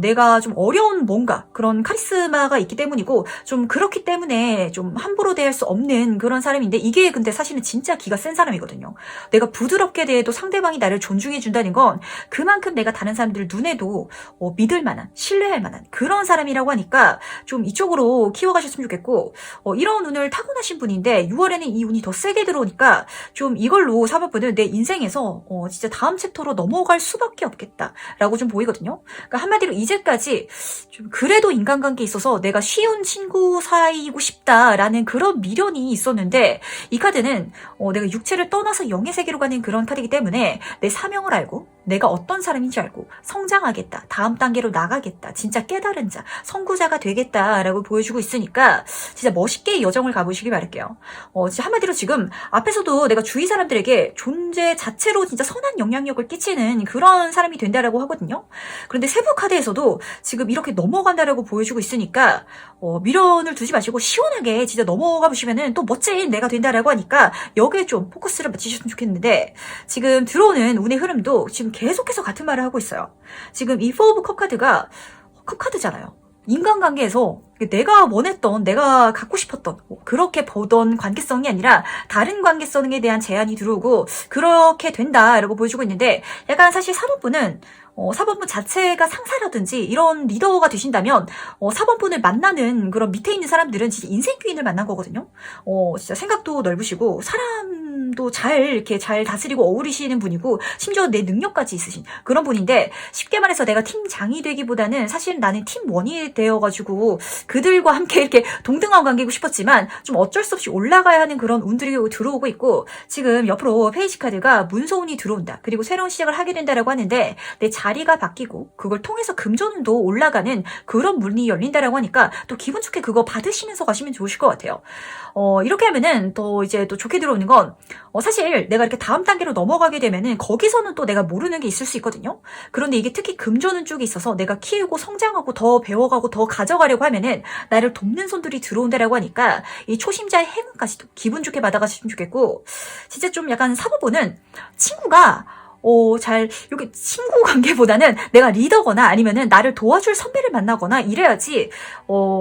내가 좀 어려운 뭔가 그런 카리스마가 있기 때문이고 좀 그렇기 때문에 좀 함부로 대할 수 없는 그런 사람인데 이게 근데 사실은 진짜 기가 센 사람이거든요. 내가 부드럽게 대해도 상대방이 나를 존중해 준다는 건 그만큼 내가 다른 사람들 눈에도 믿을 만한 신뢰할 만한 그런 사람이라고 하니까 좀 이쪽으로 키워가셨으면 좋겠고 이런 운을 타고나신 분인데 6월에는 이 운이 더 세게 들어오니까 좀 이걸로 4번분은 내 인생에서 진짜 다음 챕터로 넘어갈 수밖에 없겠다라고 좀 보이거든요. 그러니까 한마디로 이제까지 좀 그래도 인간관계에 있어서 내가 쉬운 친구 사이이고 싶다라는 그런 미련이 있었는데, 이 카드는 내가 육체를 떠나서 영의 세계로 가는 그런 카드이기 때문에 내 사명을 알고 내가 어떤 사람인지 알고 성장하겠다, 다음 단계로 나가겠다, 진짜 깨달은 자, 선구자가 되겠다라고 보여주고 있으니까 진짜 멋있게 이 여정을 가보시기 바랄게요. 진짜 한마디로 지금 앞에서도 내가 주위 사람들에게 존재 자체로 진짜 선한 영향력을 끼치는 그런 사람이 된다라고 하거든요. 그런데 세부 카드에서도 지금 이렇게 넘어간다라고 보여주고 있으니까 미련을 두지 마시고 시원하게 진짜 넘어가 보시면은 또 멋진 내가 된다라고 하니까 여기에 좀 포커스를 맞추셨으면 좋겠는데, 지금 들어오는 운의 흐름도 지금 계속해서 같은 말을 하고 있어요. 지금 이 4 오브 컵 카드가 컵 카드잖아요. 인간관계에서 내가 원했던, 내가 갖고 싶었던, 그렇게 보던 관계성이 아니라 다른 관계성에 대한 제한이 들어오고 그렇게 된다라고 보여주고 있는데, 약간 사실 4번분은 4번분 자체가 상사라든지 이런 리더가 되신다면 4번분을 만나는 그런 밑에 있는 사람들은 진짜 인생 귀인을 만난 거거든요. 진짜 생각도 넓으시고 사람도 이렇게 잘 다스리고 어우리시는 분이고, 심지어 내 능력까지 있으신 그런 분인데, 쉽게 말해서 내가 팀장이 되기보다는 사실 나는 팀원이 되어가지고 그들과 함께 이렇게 동등한 관계고 싶었지만 좀 어쩔 수 없이 올라가야 하는 그런 운들이 들어오고 있고, 지금 옆으로 페이지 카드가 문서운이 들어온다, 그리고 새로운 시작을 하게 된다라고 하는데, 내 자리가 바뀌고 그걸 통해서 금전운도 올라가는 그런 문이 열린다라고 하니까 또 기분 좋게 그거 받으시면서 가시면 좋으실 것 같아요. 이렇게 하면은 또 이제 또 좋게 들어오는 건, 사실 내가 이렇게 다음 단계로 넘어가게 되면은 거기서는 또 내가 모르는 게 있을 수 있거든요. 그런데 이게 특히 금전운 쪽에 있어서 내가 키우고 성장하고 더 배워가고 더 가져가려고 하면은 나를 돕는 손들이 들어온다라고 하니까 이 초심자의 행운까지도 기분 좋게 받아가시면 좋겠고, 진짜 좀 약간 사모보는 친구가 여기 친구 관계보다는 내가 리더거나 아니면은 나를 도와줄 선배를 만나거나 이래야지,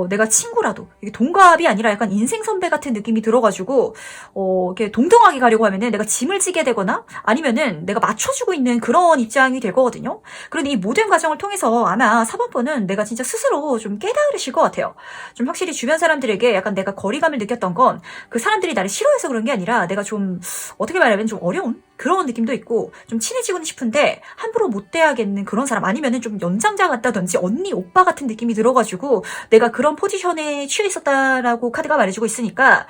내가 친구라도, 이게 동갑이 아니라 약간 인생 선배 같은 느낌이 들어가지고, 이렇게 동등하게 가려고 하면은 내가 짐을 지게 되거나 아니면은 내가 맞춰주고 있는 그런 입장이 될 거거든요. 그런데 이 모든 과정을 통해서 아마 4번분은 내가 진짜 스스로 좀 깨달으실 것 같아요. 좀 확실히 주변 사람들에게 약간 내가 거리감을 느꼈던 건 그 사람들이 나를 싫어해서 그런 게 아니라 내가 좀, 어떻게 말하면 좀 어려운 그런 느낌도 있고, 좀 친해지고는 싶은데 함부로 못 대하겠는 그런 사람, 아니면은 좀 연장자 같다든지 언니 오빠 같은 느낌이 들어가지고 내가 그런 포지션에 취해 있었다라고 카드가 말해주고 있으니까,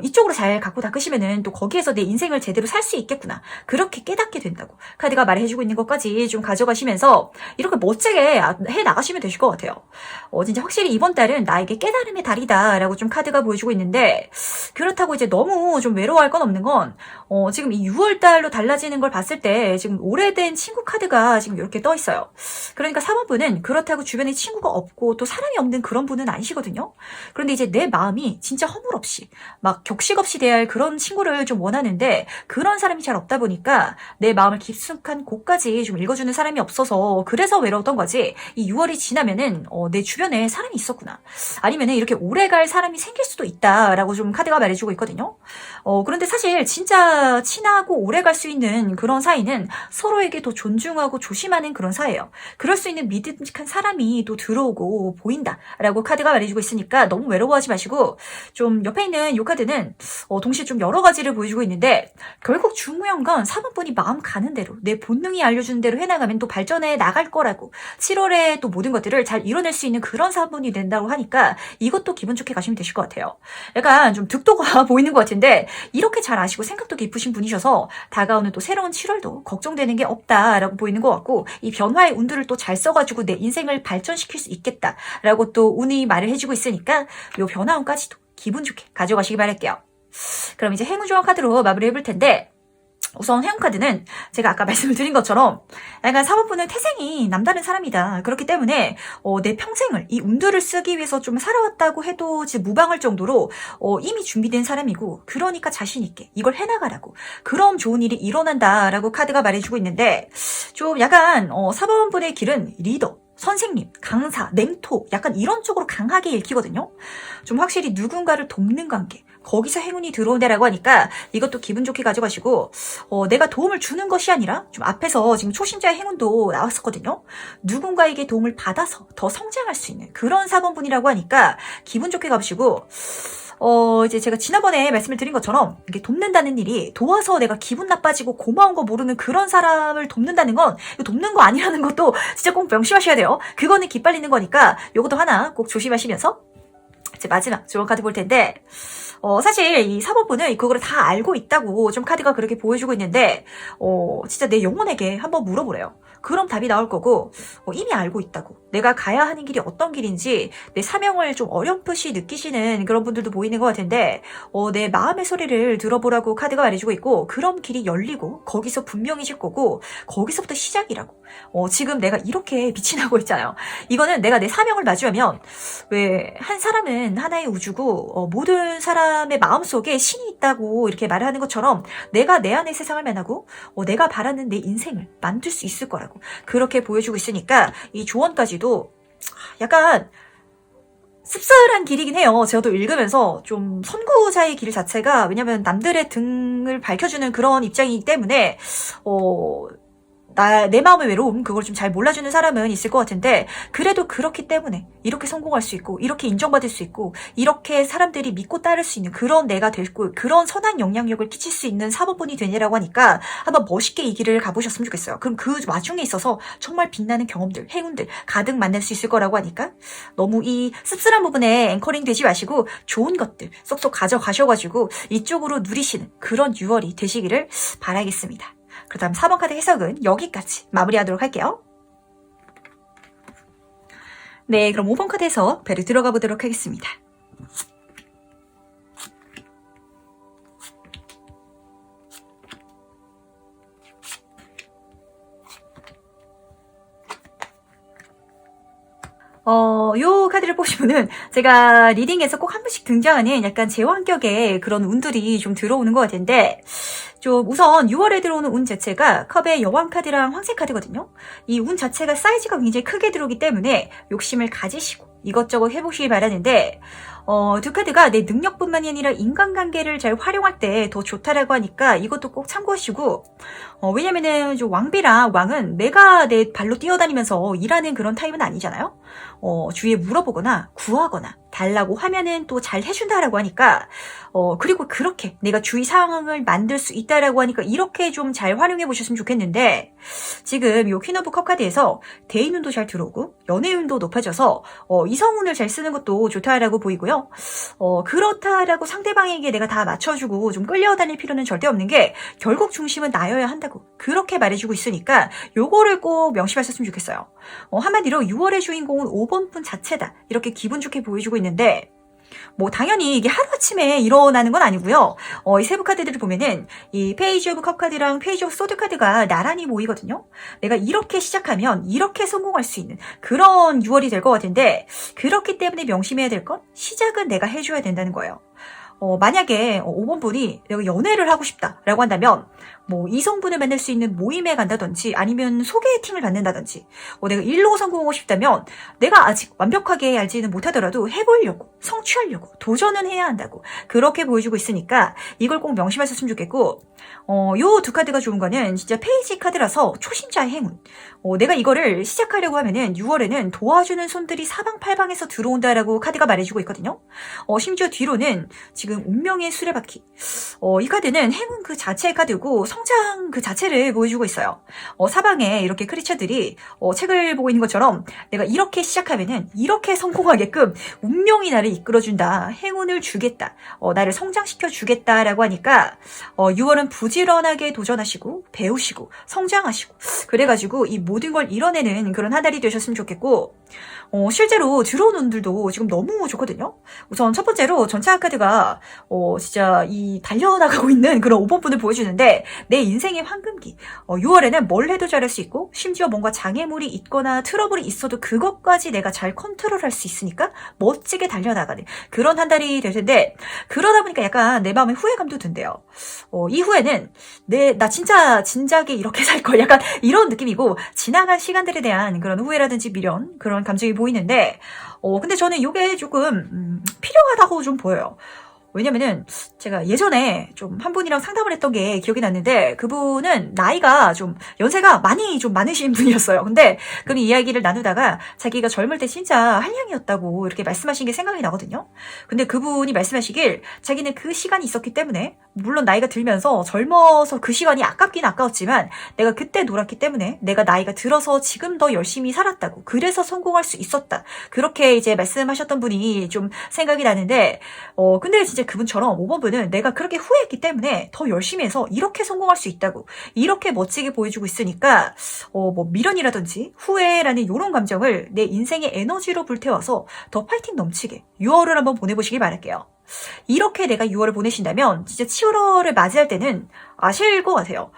이쪽으로 잘 갖고 닦으시면은 또 거기에서 내 인생을 제대로 살 수 있겠구나, 그렇게 깨닫게 된다고 카드가 말해주고 있는 것까지 좀 가져가시면서 이렇게 멋지게 해 나가시면 되실 것 같아요. 진짜 확실히 이번 달은 나에게 깨달음의 달이다라고 좀 카드가 보여주고 있는데, 그렇다고 이제 너무 좀 외로워할 건 없는 건, 지금 이 6월달로 달라지는 걸 봤을 때 지금 오래된 친구 카드가 지금 이렇게 떠 있어요. 그러니까 4번분은 그렇다고 주변에 친구가 없고 또 사람이 없는 그런 분은 아니시거든요. 그런데 이제 내 마음이 진짜 허물없이 막 격식 없이 대할 그런 친구를 좀 원하는데, 그런 사람이 잘 없다 보니까 내 마음을 깊숙한 곳까지 좀 읽어주는 사람이 없어서 그래서 외로웠던 거지, 이 6월이 지나면은 내 주변에 사람이 있었구나, 아니면은 이렇게 오래갈 사람이 생길 수도 있다라고 좀 카드가 말해주고 있거든요. 그런데 사실 진짜 친하고 오래 갈 수 있는 그런 사이는 서로에게 더 존중하고 조심하는 그런 사이예요. 그럴 수 있는 믿음직한 사람이 또 들어오고 보인다라고 카드가 말해주고 있으니까 너무 외로워하지 마시고, 좀 옆에 있는 이 카드는 동시에 좀 여러 가지를 보여주고 있는데, 결국 중요한 건 4번분이 마음 가는 대로 내 본능이 알려주는 대로 해나가면 또 발전해 나갈 거라고, 7월에 또 모든 것들을 잘 이뤄낼 수 있는 그런 4번분이 된다고 하니까 이것도 기분 좋게 가시면 되실 것 같아요. 약간 좀 득도가 보이는 것 같은데, 이렇게 잘 아시고 생각도 깊으신 분이셔서 다가오는 또 새로운 7월도 걱정되는 게 없다라고 보이는 것 같고, 이 변화의 운들을 또 잘 써가지고 내 인생을 발전시킬 수 있겠다라고 또 운이 말을 해주고 있으니까 이 변화운까지도 기분 좋게 가져가시기 바랄게요. 그럼 이제 행운조합 카드로 마무리해볼 텐데, 우선 행운카드는 제가 아까 말씀을 드린 것처럼 약간 4번분은 태생이 남다른 사람이다. 그렇기 때문에 내 평생을 이 운들을 쓰기 위해서 좀 살아왔다고 해도 무방할 정도로 이미 준비된 사람이고, 그러니까 자신 있게 이걸 해나가라고, 그럼 좋은 일이 일어난다라고 카드가 말해주고 있는데, 좀 약간 4번분의 길은 리더, 선생님, 강사, 멘토, 약간 이런 쪽으로 강하게 읽히거든요. 좀 확실히 누군가를 돕는 관계, 거기서 행운이 들어온다라고 하니까 이것도 기분 좋게 가져가시고, 내가 도움을 주는 것이 아니라 좀 앞에서 지금 초심자의 행운도 나왔었거든요. 누군가에게 도움을 받아서 더 성장할 수 있는 그런 4번분이라고 하니까 기분 좋게 가보시고, 이제 제가 지난번에 말씀을 드린 것처럼 이게 돕는다는 일이 도와서 내가 기분 나빠지고 고마운 거 모르는 그런 사람을 돕는다는 건 이거 돕는 거 아니라는 것도 진짜 꼭 명심하셔야 돼요. 그거는 기빨리는 거니까 요것도 하나 꼭 조심하시면서 이제 마지막 좋은 카드 볼 텐데 사실 이 사법부는 그거를 다 알고 있다고 좀 카드가 그렇게 보여주고 있는데 진짜 내 영혼에게 한번 물어보래요. 그럼 답이 나올 거고 이미 알고 있다고. 내가 가야 하는 길이 어떤 길인지 내 사명을 좀 어렴풋이 느끼시는 그런 분들도 보이는 것 같은데 내 마음의 소리를 들어보라고 카드가 말해주고 있고 그런 길이 열리고 거기서 분명해질 거고 거기서부터 시작이라고. 지금 내가 이렇게 빛이 나고 있잖아요. 이거는 내가 내 사명을 마주하면 왜 한 사람은 하나의 우주고 모든 사람의 마음속에 신이 있다고 이렇게 말하는 것처럼 내가 내 안의 세상을 만나고 내가 바라는 내 인생을 만들 수 있을 거라고 그렇게 보여주고 있으니까 이 조언까지도 약간 씁쓸한 길이긴 해요. 저도 읽으면서 좀 선구자의 길 자체가 왜냐면 남들의 등을 밝혀주는 그런 입장이기 때문에 내 마음의 외로움 그걸 좀 잘 몰라주는 사람은 있을 것 같은데 그래도 그렇기 때문에 이렇게 성공할 수 있고 이렇게 인정받을 수 있고 이렇게 사람들이 믿고 따를 수 있는 그런 내가 되고 그런 선한 영향력을 끼칠 수 있는 사법본이 되니라고 하니까 한번 멋있게 이 길을 가보셨으면 좋겠어요. 그럼 그 와중에 있어서 정말 빛나는 경험들, 행운들 가득 만날 수 있을 거라고 하니까 너무 이 씁쓸한 부분에 앵커링 되지 마시고 좋은 것들 쏙쏙 가져가셔가지고 이쪽으로 누리시는 그런 6월이 되시기를 바라겠습니다. 그 다음 4번 카드 해석은 여기까지 마무리하도록 할게요. 네, 그럼 5번 카드 해석 배를 들어가 보도록 하겠습니다. 요 카드를 보시면은 제가 리딩에서 꼭 한 번씩 등장하는 약간 제왕격의 그런 운들이 좀 들어오는 것 같은데 좀 우선 6월에 들어오는 운 자체가 컵의 여왕 카드랑 황새 카드거든요. 이 운 자체가 사이즈가 굉장히 크게 들어오기 때문에 욕심을 가지시고 이것저것 해보시기 바라는데 두 카드가 내 능력뿐만이 아니라 인간관계를 잘 활용할 때 더 좋다라고 하니까 이것도 꼭 참고하시고 왜냐면은 좀 왕비랑 왕은 내가 내 발로 뛰어다니면서 일하는 그런 타입은 아니잖아요. 주위에 물어보거나 구하거나 달라고 하면은 또 잘 해준다라고 하니까 그리고 그렇게 내가 주위 상황을 만들 수 있다라고 하니까 이렇게 좀 잘 활용해 보셨으면 좋겠는데 지금 요 퀸 오브 컵 카드에서 대인운도 잘 들어오고 연애운도 높아져서 이성운을 잘 쓰는 것도 좋다라고 보이고요. 그렇다라고 상대방에게 내가 다 맞춰주고 좀 끌려다닐 필요는 절대 없는 게 결국 중심은 나여야 한다고 그렇게 말해주고 있으니까 요거를 꼭 명심하셨으면 좋겠어요. 한마디로 6월의 주인공은 5번 분 자체다 이렇게 기분 좋게 보여주고 있는데 뭐 당연히 이게 하루아침에 일어나는 건 아니고요. 이 세부 카드들을 보면은 이 페이지 오브 컵 카드랑 페이지 오브 소드 카드가 나란히 모이거든요. 내가 이렇게 시작하면 이렇게 성공할 수 있는 그런 6월이 될 것 같은데 그렇기 때문에 명심해야 될 건 시작은 내가 해줘야 된다는 거예요. 만약에 5번 분이 내가 연애를 하고 싶다라고 한다면 뭐 이성분을 만날 수 있는 모임에 간다든지 아니면 소개팅을 받는다든지 내가 일로 성공하고 싶다면 내가 아직 완벽하게 알지는 못하더라도 해보려고 성취하려고 도전은 해야 한다고 그렇게 보여주고 있으니까 이걸 꼭 명심하셨으면 좋겠고 요 두 카드가 좋은 거는 진짜 페이지 카드라서 초심자의 행운 내가 이거를 시작하려고 하면은 6월에는 도와주는 손들이 사방팔방에서 들어온다라고 카드가 말해주고 있거든요. 심지어 뒤로는 지금 운명의 수레바퀴 이 카드는 행운 그 자체의 카드고 성장 그 자체를 보여주고 있어요. 사방에 이렇게 크리처들이 책을 보고 있는 것처럼 내가 이렇게 시작하면은 이렇게 성공하게끔 운명이 나를 이끌어준다. 행운을 주겠다. 나를 성장시켜 주겠다라고 하니까 6월은 부지런하게 도전하시고 배우시고 성장하시고 그래가지고 이 모든 걸 이뤄내는 그런 한 달이 되셨으면 좋겠고 실제로 들어온 운들도 지금 너무 좋거든요. 우선 첫 번째로 전차 카드가 진짜 이 달려나가고 있는 그런 5번 분을 보여주는데 내 인생의 황금기 6월에는 뭘 해도 잘할 수 있고 심지어 뭔가 장애물이 있거나 트러블이 있어도 그것까지 내가 잘 컨트롤할 수 있으니까 멋지게 달려나가는 그런 한 달이 될 텐데 그러다 보니까 약간 내 마음에 후회감도 든대요. 이후에는 나 진짜 진작에 이렇게 살 걸 약간 이런 느낌이고 지나간 시간들에 대한 그런 후회라든지 미련 그런 감정이 보이는데 근데 저는 이게 조금 필요하다고 좀 보여요. 왜냐면은 제가 예전에 좀 한 분이랑 상담을 했던 게 기억이 났는데 그분은 나이가 좀 연세가 많이 좀 많으신 분이었어요. 근데 그 이야기를 나누다가 자기가 젊을 때 진짜 한량이었다고 이렇게 말씀하신 게 생각이 나거든요. 근데 그분이 말씀하시길 자기는 그 시간이 있었기 때문에 물론 나이가 들면서 젊어서 그 시간이 아깝긴 아까웠지만 내가 그때 놀았기 때문에 내가 나이가 들어서 지금 더 열심히 살았다고 그래서 성공할 수 있었다. 그렇게 이제 말씀하셨던 분이 좀 생각이 나는데 근데 진짜 그분처럼 5번 분은 내가 그렇게 후회했기 때문에 더 열심히 해서 이렇게 성공할 수 있다고 이렇게 멋지게 보여주고 있으니까 뭐 미련이라든지 후회라는 이런 감정을 내 인생의 에너지로 불태워서 더 파이팅 넘치게 6월을 한번 보내보시길 바랄게요. 이렇게 내가 6월을 보내신다면 진짜 7월을 맞이할 때는 아실 것 같아요.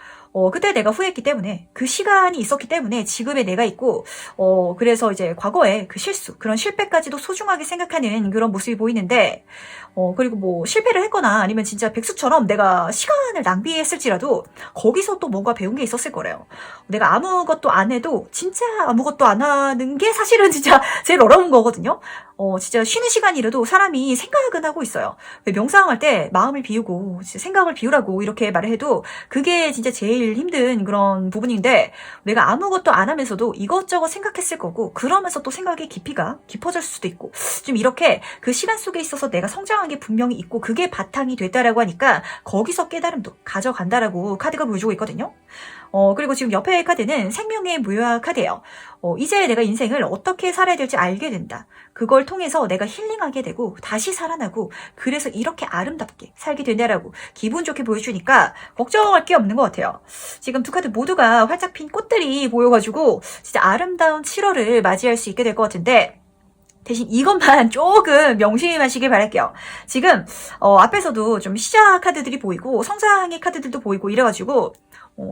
그때 내가 후회했기 때문에 그 시간이 있었기 때문에 지금의 내가 있고 그래서 이제 과거의 그 실수 그런 실패까지도 소중하게 생각하는 그런 모습이 보이는데 그리고 뭐 실패를 했거나 아니면 진짜 백수처럼 내가 시간을 낭비했을지라도 거기서 또 뭔가 배운 게 있었을 거래요. 내가 아무것도 안 해도 진짜 아무것도 안 하는 게 사실은 진짜 제일 어려운 거거든요. 진짜 쉬는 시간이라도 사람이 생각은 하고 있어요. 왜 명상할 때 마음을 비우고 진짜 생각을 비우라고 이렇게 말을 해도 그게 진짜 제일 힘든 그런 부분인데 내가 아무것도 안 하면서도 이것저것 생각했을 거고 그러면서 또 생각의 깊이가 깊어질 수도 있고 좀 이렇게 그 시간 속에 있어서 내가 성장한 게 분명히 있고 그게 바탕이 됐다라고 하니까 거기서 깨달음도 가져간다라고 카드가 보여주고 있거든요. 그리고 지금 옆에 카드는 생명의 무효화 카드예요. 이제 내가 인생을 어떻게 살아야 될지 알게 된다. 그걸 통해서 내가 힐링하게 되고 다시 살아나고 그래서 이렇게 아름답게 살게 된다라고 기분 좋게 보여주니까 걱정할 게 없는 것 같아요. 지금 두 카드 모두가 활짝 핀 꽃들이 보여가지고 진짜 아름다운 7월을 맞이할 수 있게 될 것 같은데 대신 이것만 조금 명심하시길 바랄게요. 지금 앞에서도 좀 시작 카드들이 보이고 성장의 카드들도 보이고 이래가지고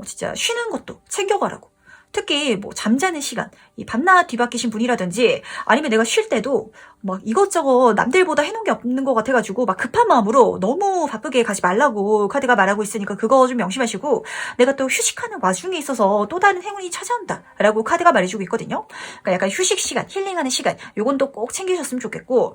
진짜 쉬는 것도 챙겨가라고. 특히 뭐 잠자는 시간, 이 밤낮 뒤바뀌신 분이라든지 아니면 내가 쉴 때도 막 이것저것 남들보다 해놓은 게 없는 것 같아가지고 막 급한 마음으로 너무 바쁘게 가지 말라고 카드가 말하고 있으니까 그거 좀 명심하시고 내가 또 휴식하는 와중에 있어서 또 다른 행운이 찾아온다 라고 카드가 말해주고 있거든요. 그러니까 약간 휴식 시간, 힐링하는 시간 요건 또 꼭 챙기셨으면 좋겠고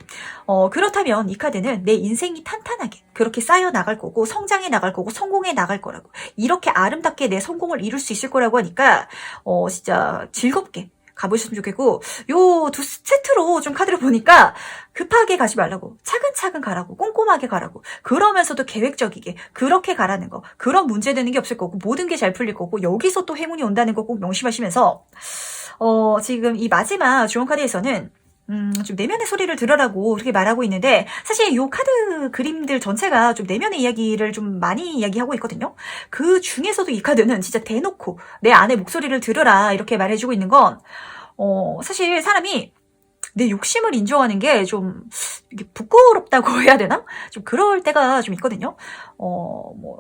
그렇다면 이 카드는 내 인생이 탄탄하게 그렇게 쌓여 나갈 거고 성장해 나갈 거고 성공해 나갈 거라고 이렇게 아름답게 내 성공을 이룰 수 있을 거라고 하니까 진짜 즐겁게 가보셨으면 좋겠고 요 두 세트로 좀 카드를 보니까 급하게 가지 말라고 차근차근 가라고 꼼꼼하게 가라고 그러면서도 계획적이게 그렇게 가라는 거 그런 문제 되는 게 없을 거고 모든 게 잘 풀릴 거고 여기서 또 행운이 온다는 거 꼭 명심하시면서 지금 이 마지막 주원 카드에서는 좀 내면의 소리를 들으라고 그렇게 말하고 있는데 사실 이 카드 그림들 전체가 좀 내면의 이야기를 좀 많이 이야기하고 있거든요. 그 중에서도 이 카드는 진짜 대놓고 내 안의 목소리를 들으라 이렇게 말해주고 있는 건 사실 사람이 내 욕심을 인정하는 게 좀 부끄럽다고 해야 되나? 좀 그럴 때가 좀 있거든요.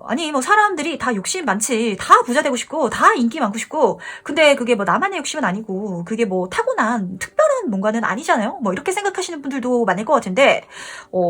아니 뭐 사람들이 다 욕심 많지. 다 부자 되고 싶고 다 인기 많고 싶고 근데 그게 뭐 나만의 욕심은 아니고 그게 뭐 타고난 특별한 뭔가는 아니잖아요. 뭐 이렇게 생각하시는 분들도 많을 것 같은데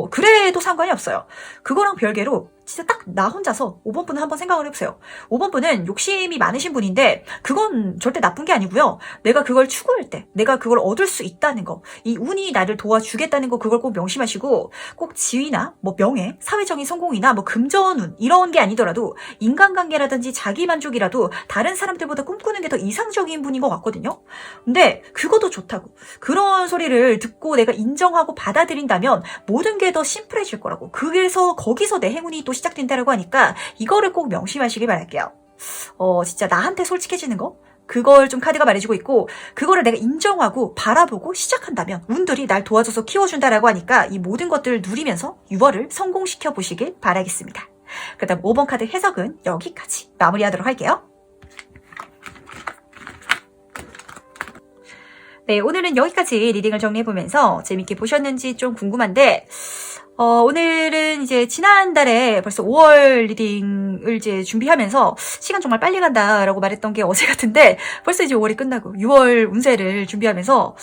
그래도 상관이 없어요. 그거랑 별개로 진짜 딱 나 혼자서 5번 분은 한번 생각을 해보세요. 5번 분은 욕심이 많으신 분인데 그건 절대 나쁜 게 아니고요. 내가 그걸 추구할 때 내가 그걸 얻을 수 있다는 거 이 운이 나를 도와주겠다는 거 그걸 꼭 명심하시고 꼭 지위나 뭐 명예, 사회적인 성공이나 뭐 금전운 이런 게 아니더라도 인간관계라든지 자기만족이라도 다른 사람들보다 꿈꾸는 게 더 이상적인 분인 것 같거든요. 근데 그것도 좋다고 그런 소리를 듣고 내가 인정하고 받아들인다면 모든 게 더 심플해질 거라고 그래서 거기서 내 행운이 또 시작된다라고 하니까 이거를 꼭 명심하시길 바랄게요. 진짜 나한테 솔직해지는 거 그걸 좀 카드가 말해주고 있고 그거를 내가 인정하고 바라보고 시작한다면 운들이 날 도와줘서 키워준다라고 하니까 이 모든 것들을 누리면서 6월을 성공시켜 보시길 바라겠습니다. 그 다음 5번 카드 해석은 여기까지 마무리하도록 할게요. 네, 오늘은 여기까지 리딩을 정리해보면서 재밌게 보셨는지 좀 궁금한데 오늘은 이제 지난달에 벌써 5월 리딩을 이제 준비하면서 시간 정말 빨리 간다라고 말했던 게 어제 같은데 벌써 이제 5월이 끝나고 6월 운세를 준비하면서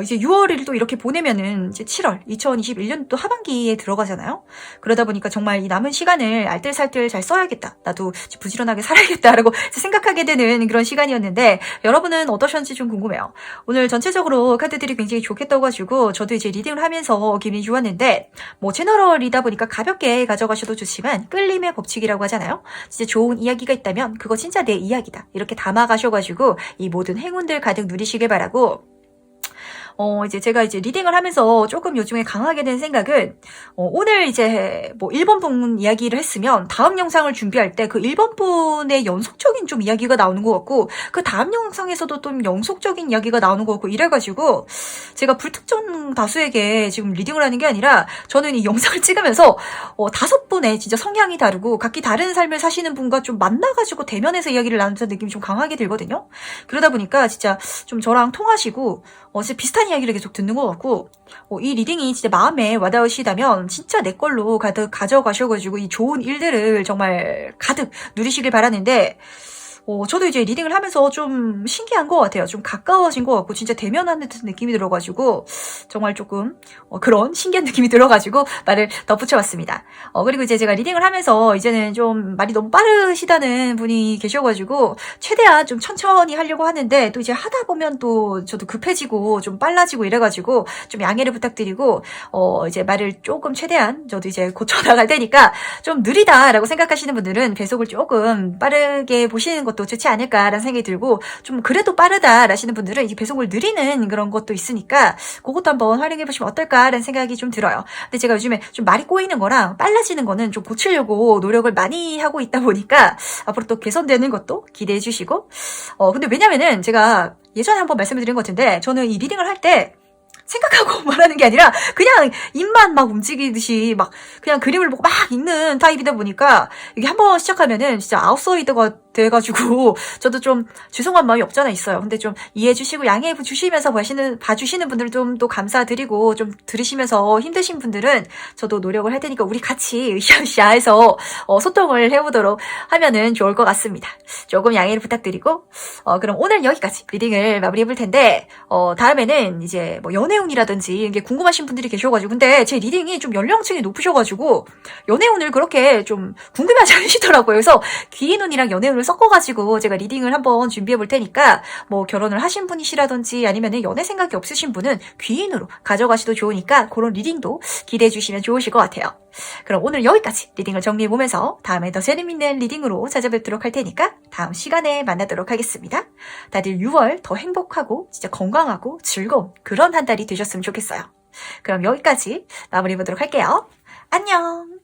이제 6월을 또 이렇게 보내면은 이제 7월 2021년도 하반기에 들어가잖아요. 그러다 보니까 정말 이 남은 시간을 알뜰살뜰 잘 써야겠다. 나도 부지런하게 살아야겠다라고 생각하게 되는 그런 시간이었는데 여러분은 어떠셨는지 좀 궁금해요. 오늘 전체적으로 카드들이 굉장히 좋겠다고 가지고 저도 이제 리딩을 하면서 기분이 좋았는데 뭐 제너럴이다 보니까 가볍게 가져가셔도 좋지만 끌림의 법칙이라고 하잖아요. 진짜 좋은 이야기가 있다면 그거 진짜 내 이야기다. 이렇게 담아가셔가지고 이 모든 행운들 가득 누리시길 바라고, 이제 제가 이제 리딩을 하면서 조금 요즘에 강하게 된 생각은, 오늘 이제 뭐 1번 분 이야기를 했으면 다음 영상을 준비할 때 그 1번 분의 연속적인 좀 이야기가 나오는 것 같고, 그 다음 영상에서도 좀 연속적인 이야기가 나오는 것 같고, 이래가지고 제가 불특정 다수에게 지금 리딩을 하는 게 아니라, 저는 이 영상을 찍으면서 5분의 진짜 성향이 다르고 각기 다른 삶을 사시는 분과 좀 만나가지고 대면해서 이야기를 나누는 느낌이 좀 강하게 들거든요. 그러다 보니까 진짜 좀 저랑 통하시고 진짜 비슷한 이야기를 계속 듣는 것 같고, 이 리딩이 진짜 마음에 와닿으시다면 진짜 내 걸로 가득 가져가셔가지고 이 좋은 일들을 정말 가득 누리시길 바라는데, 저도 이제 리딩을 하면서 좀 신기한 것 같아요. 좀 가까워진 것 같고, 진짜 대면하는 듯한 느낌이 들어가지고, 정말 조금, 그런 신기한 느낌이 들어가지고, 말을 덧붙여봤습니다. 그리고 이제 제가 리딩을 하면서, 이제는 좀 말이 너무 빠르시다는 분이 계셔가지고, 최대한 좀 천천히 하려고 하는데, 또 이제 하다 보면 또 저도 급해지고, 좀 빨라지고 이래가지고, 좀 양해를 부탁드리고, 이제 말을 조금 최대한, 저도 이제 고쳐나갈 테니까, 좀 느리다라고 생각하시는 분들은 배속을 조금 빠르게 보시는 것도 좋지 않을까라는 생각이 들고, 좀 그래도 빠르다라시는 분들은 이 배송을 느리는 그런 것도 있으니까 그것도 한번 활용해 보시면 어떨까라는 생각이 좀 들어요. 근데 제가 요즘에 좀 말이 꼬이는 거랑 빨라지는 거는 좀 고치려고 노력을 많이 하고 있다 보니까 앞으로 또 개선되는 것도 기대해 주시고, 근데 왜냐면은 제가 예전에 한번 말씀을 드린 것 같은데, 저는 이 리딩을 할 때 생각하고 말하는 게 아니라 그냥 입만 막 움직이듯이 막 그냥 그림을 보고 막 읽는 타입이다 보니까, 이게 한번 시작하면은 진짜 아웃사이더가 돼가지고 저도 좀 죄송한 마음이 없잖아 있어요. 근데 좀 이해해 주시고 양해해 주시면서 봐주시는 분들 좀 또 감사드리고, 좀 들으시면서 힘드신 분들은 저도 노력을 할 테니까 우리 같이 으쌰으쌰해서 소통을 해보도록 하면은 좋을 것 같습니다. 조금 양해를 부탁드리고, 그럼 오늘 여기까지 리딩을 마무리해 볼 텐데, 다음에는 이제 뭐 연애운이라든지 이게 궁금하신 분들이 계셔가지고, 근데 제 리딩이 좀 연령층이 높으셔가지고 연애운을 그렇게 좀 궁금해하지 않으시더라고요. 그래서 귀인운이랑 연애운을 섞어가지고 제가 리딩을 한번 준비해 볼 테니까, 뭐 결혼을 하신 분이시라든지 아니면 연애 생각이 없으신 분은 귀인으로 가져가셔도 좋으니까 그런 리딩도 기대해 주시면 좋으실 것 같아요. 그럼 오늘 여기까지 리딩을 정리해 보면서 다음에 더 재미있는 리딩으로 찾아뵙도록 할 테니까 다음 시간에 만나도록 하겠습니다. 다들 6월 더 행복하고 진짜 건강하고 즐거운 그런 한 달이 되셨으면 좋겠어요. 그럼 여기까지 마무리해 보도록 할게요. 안녕!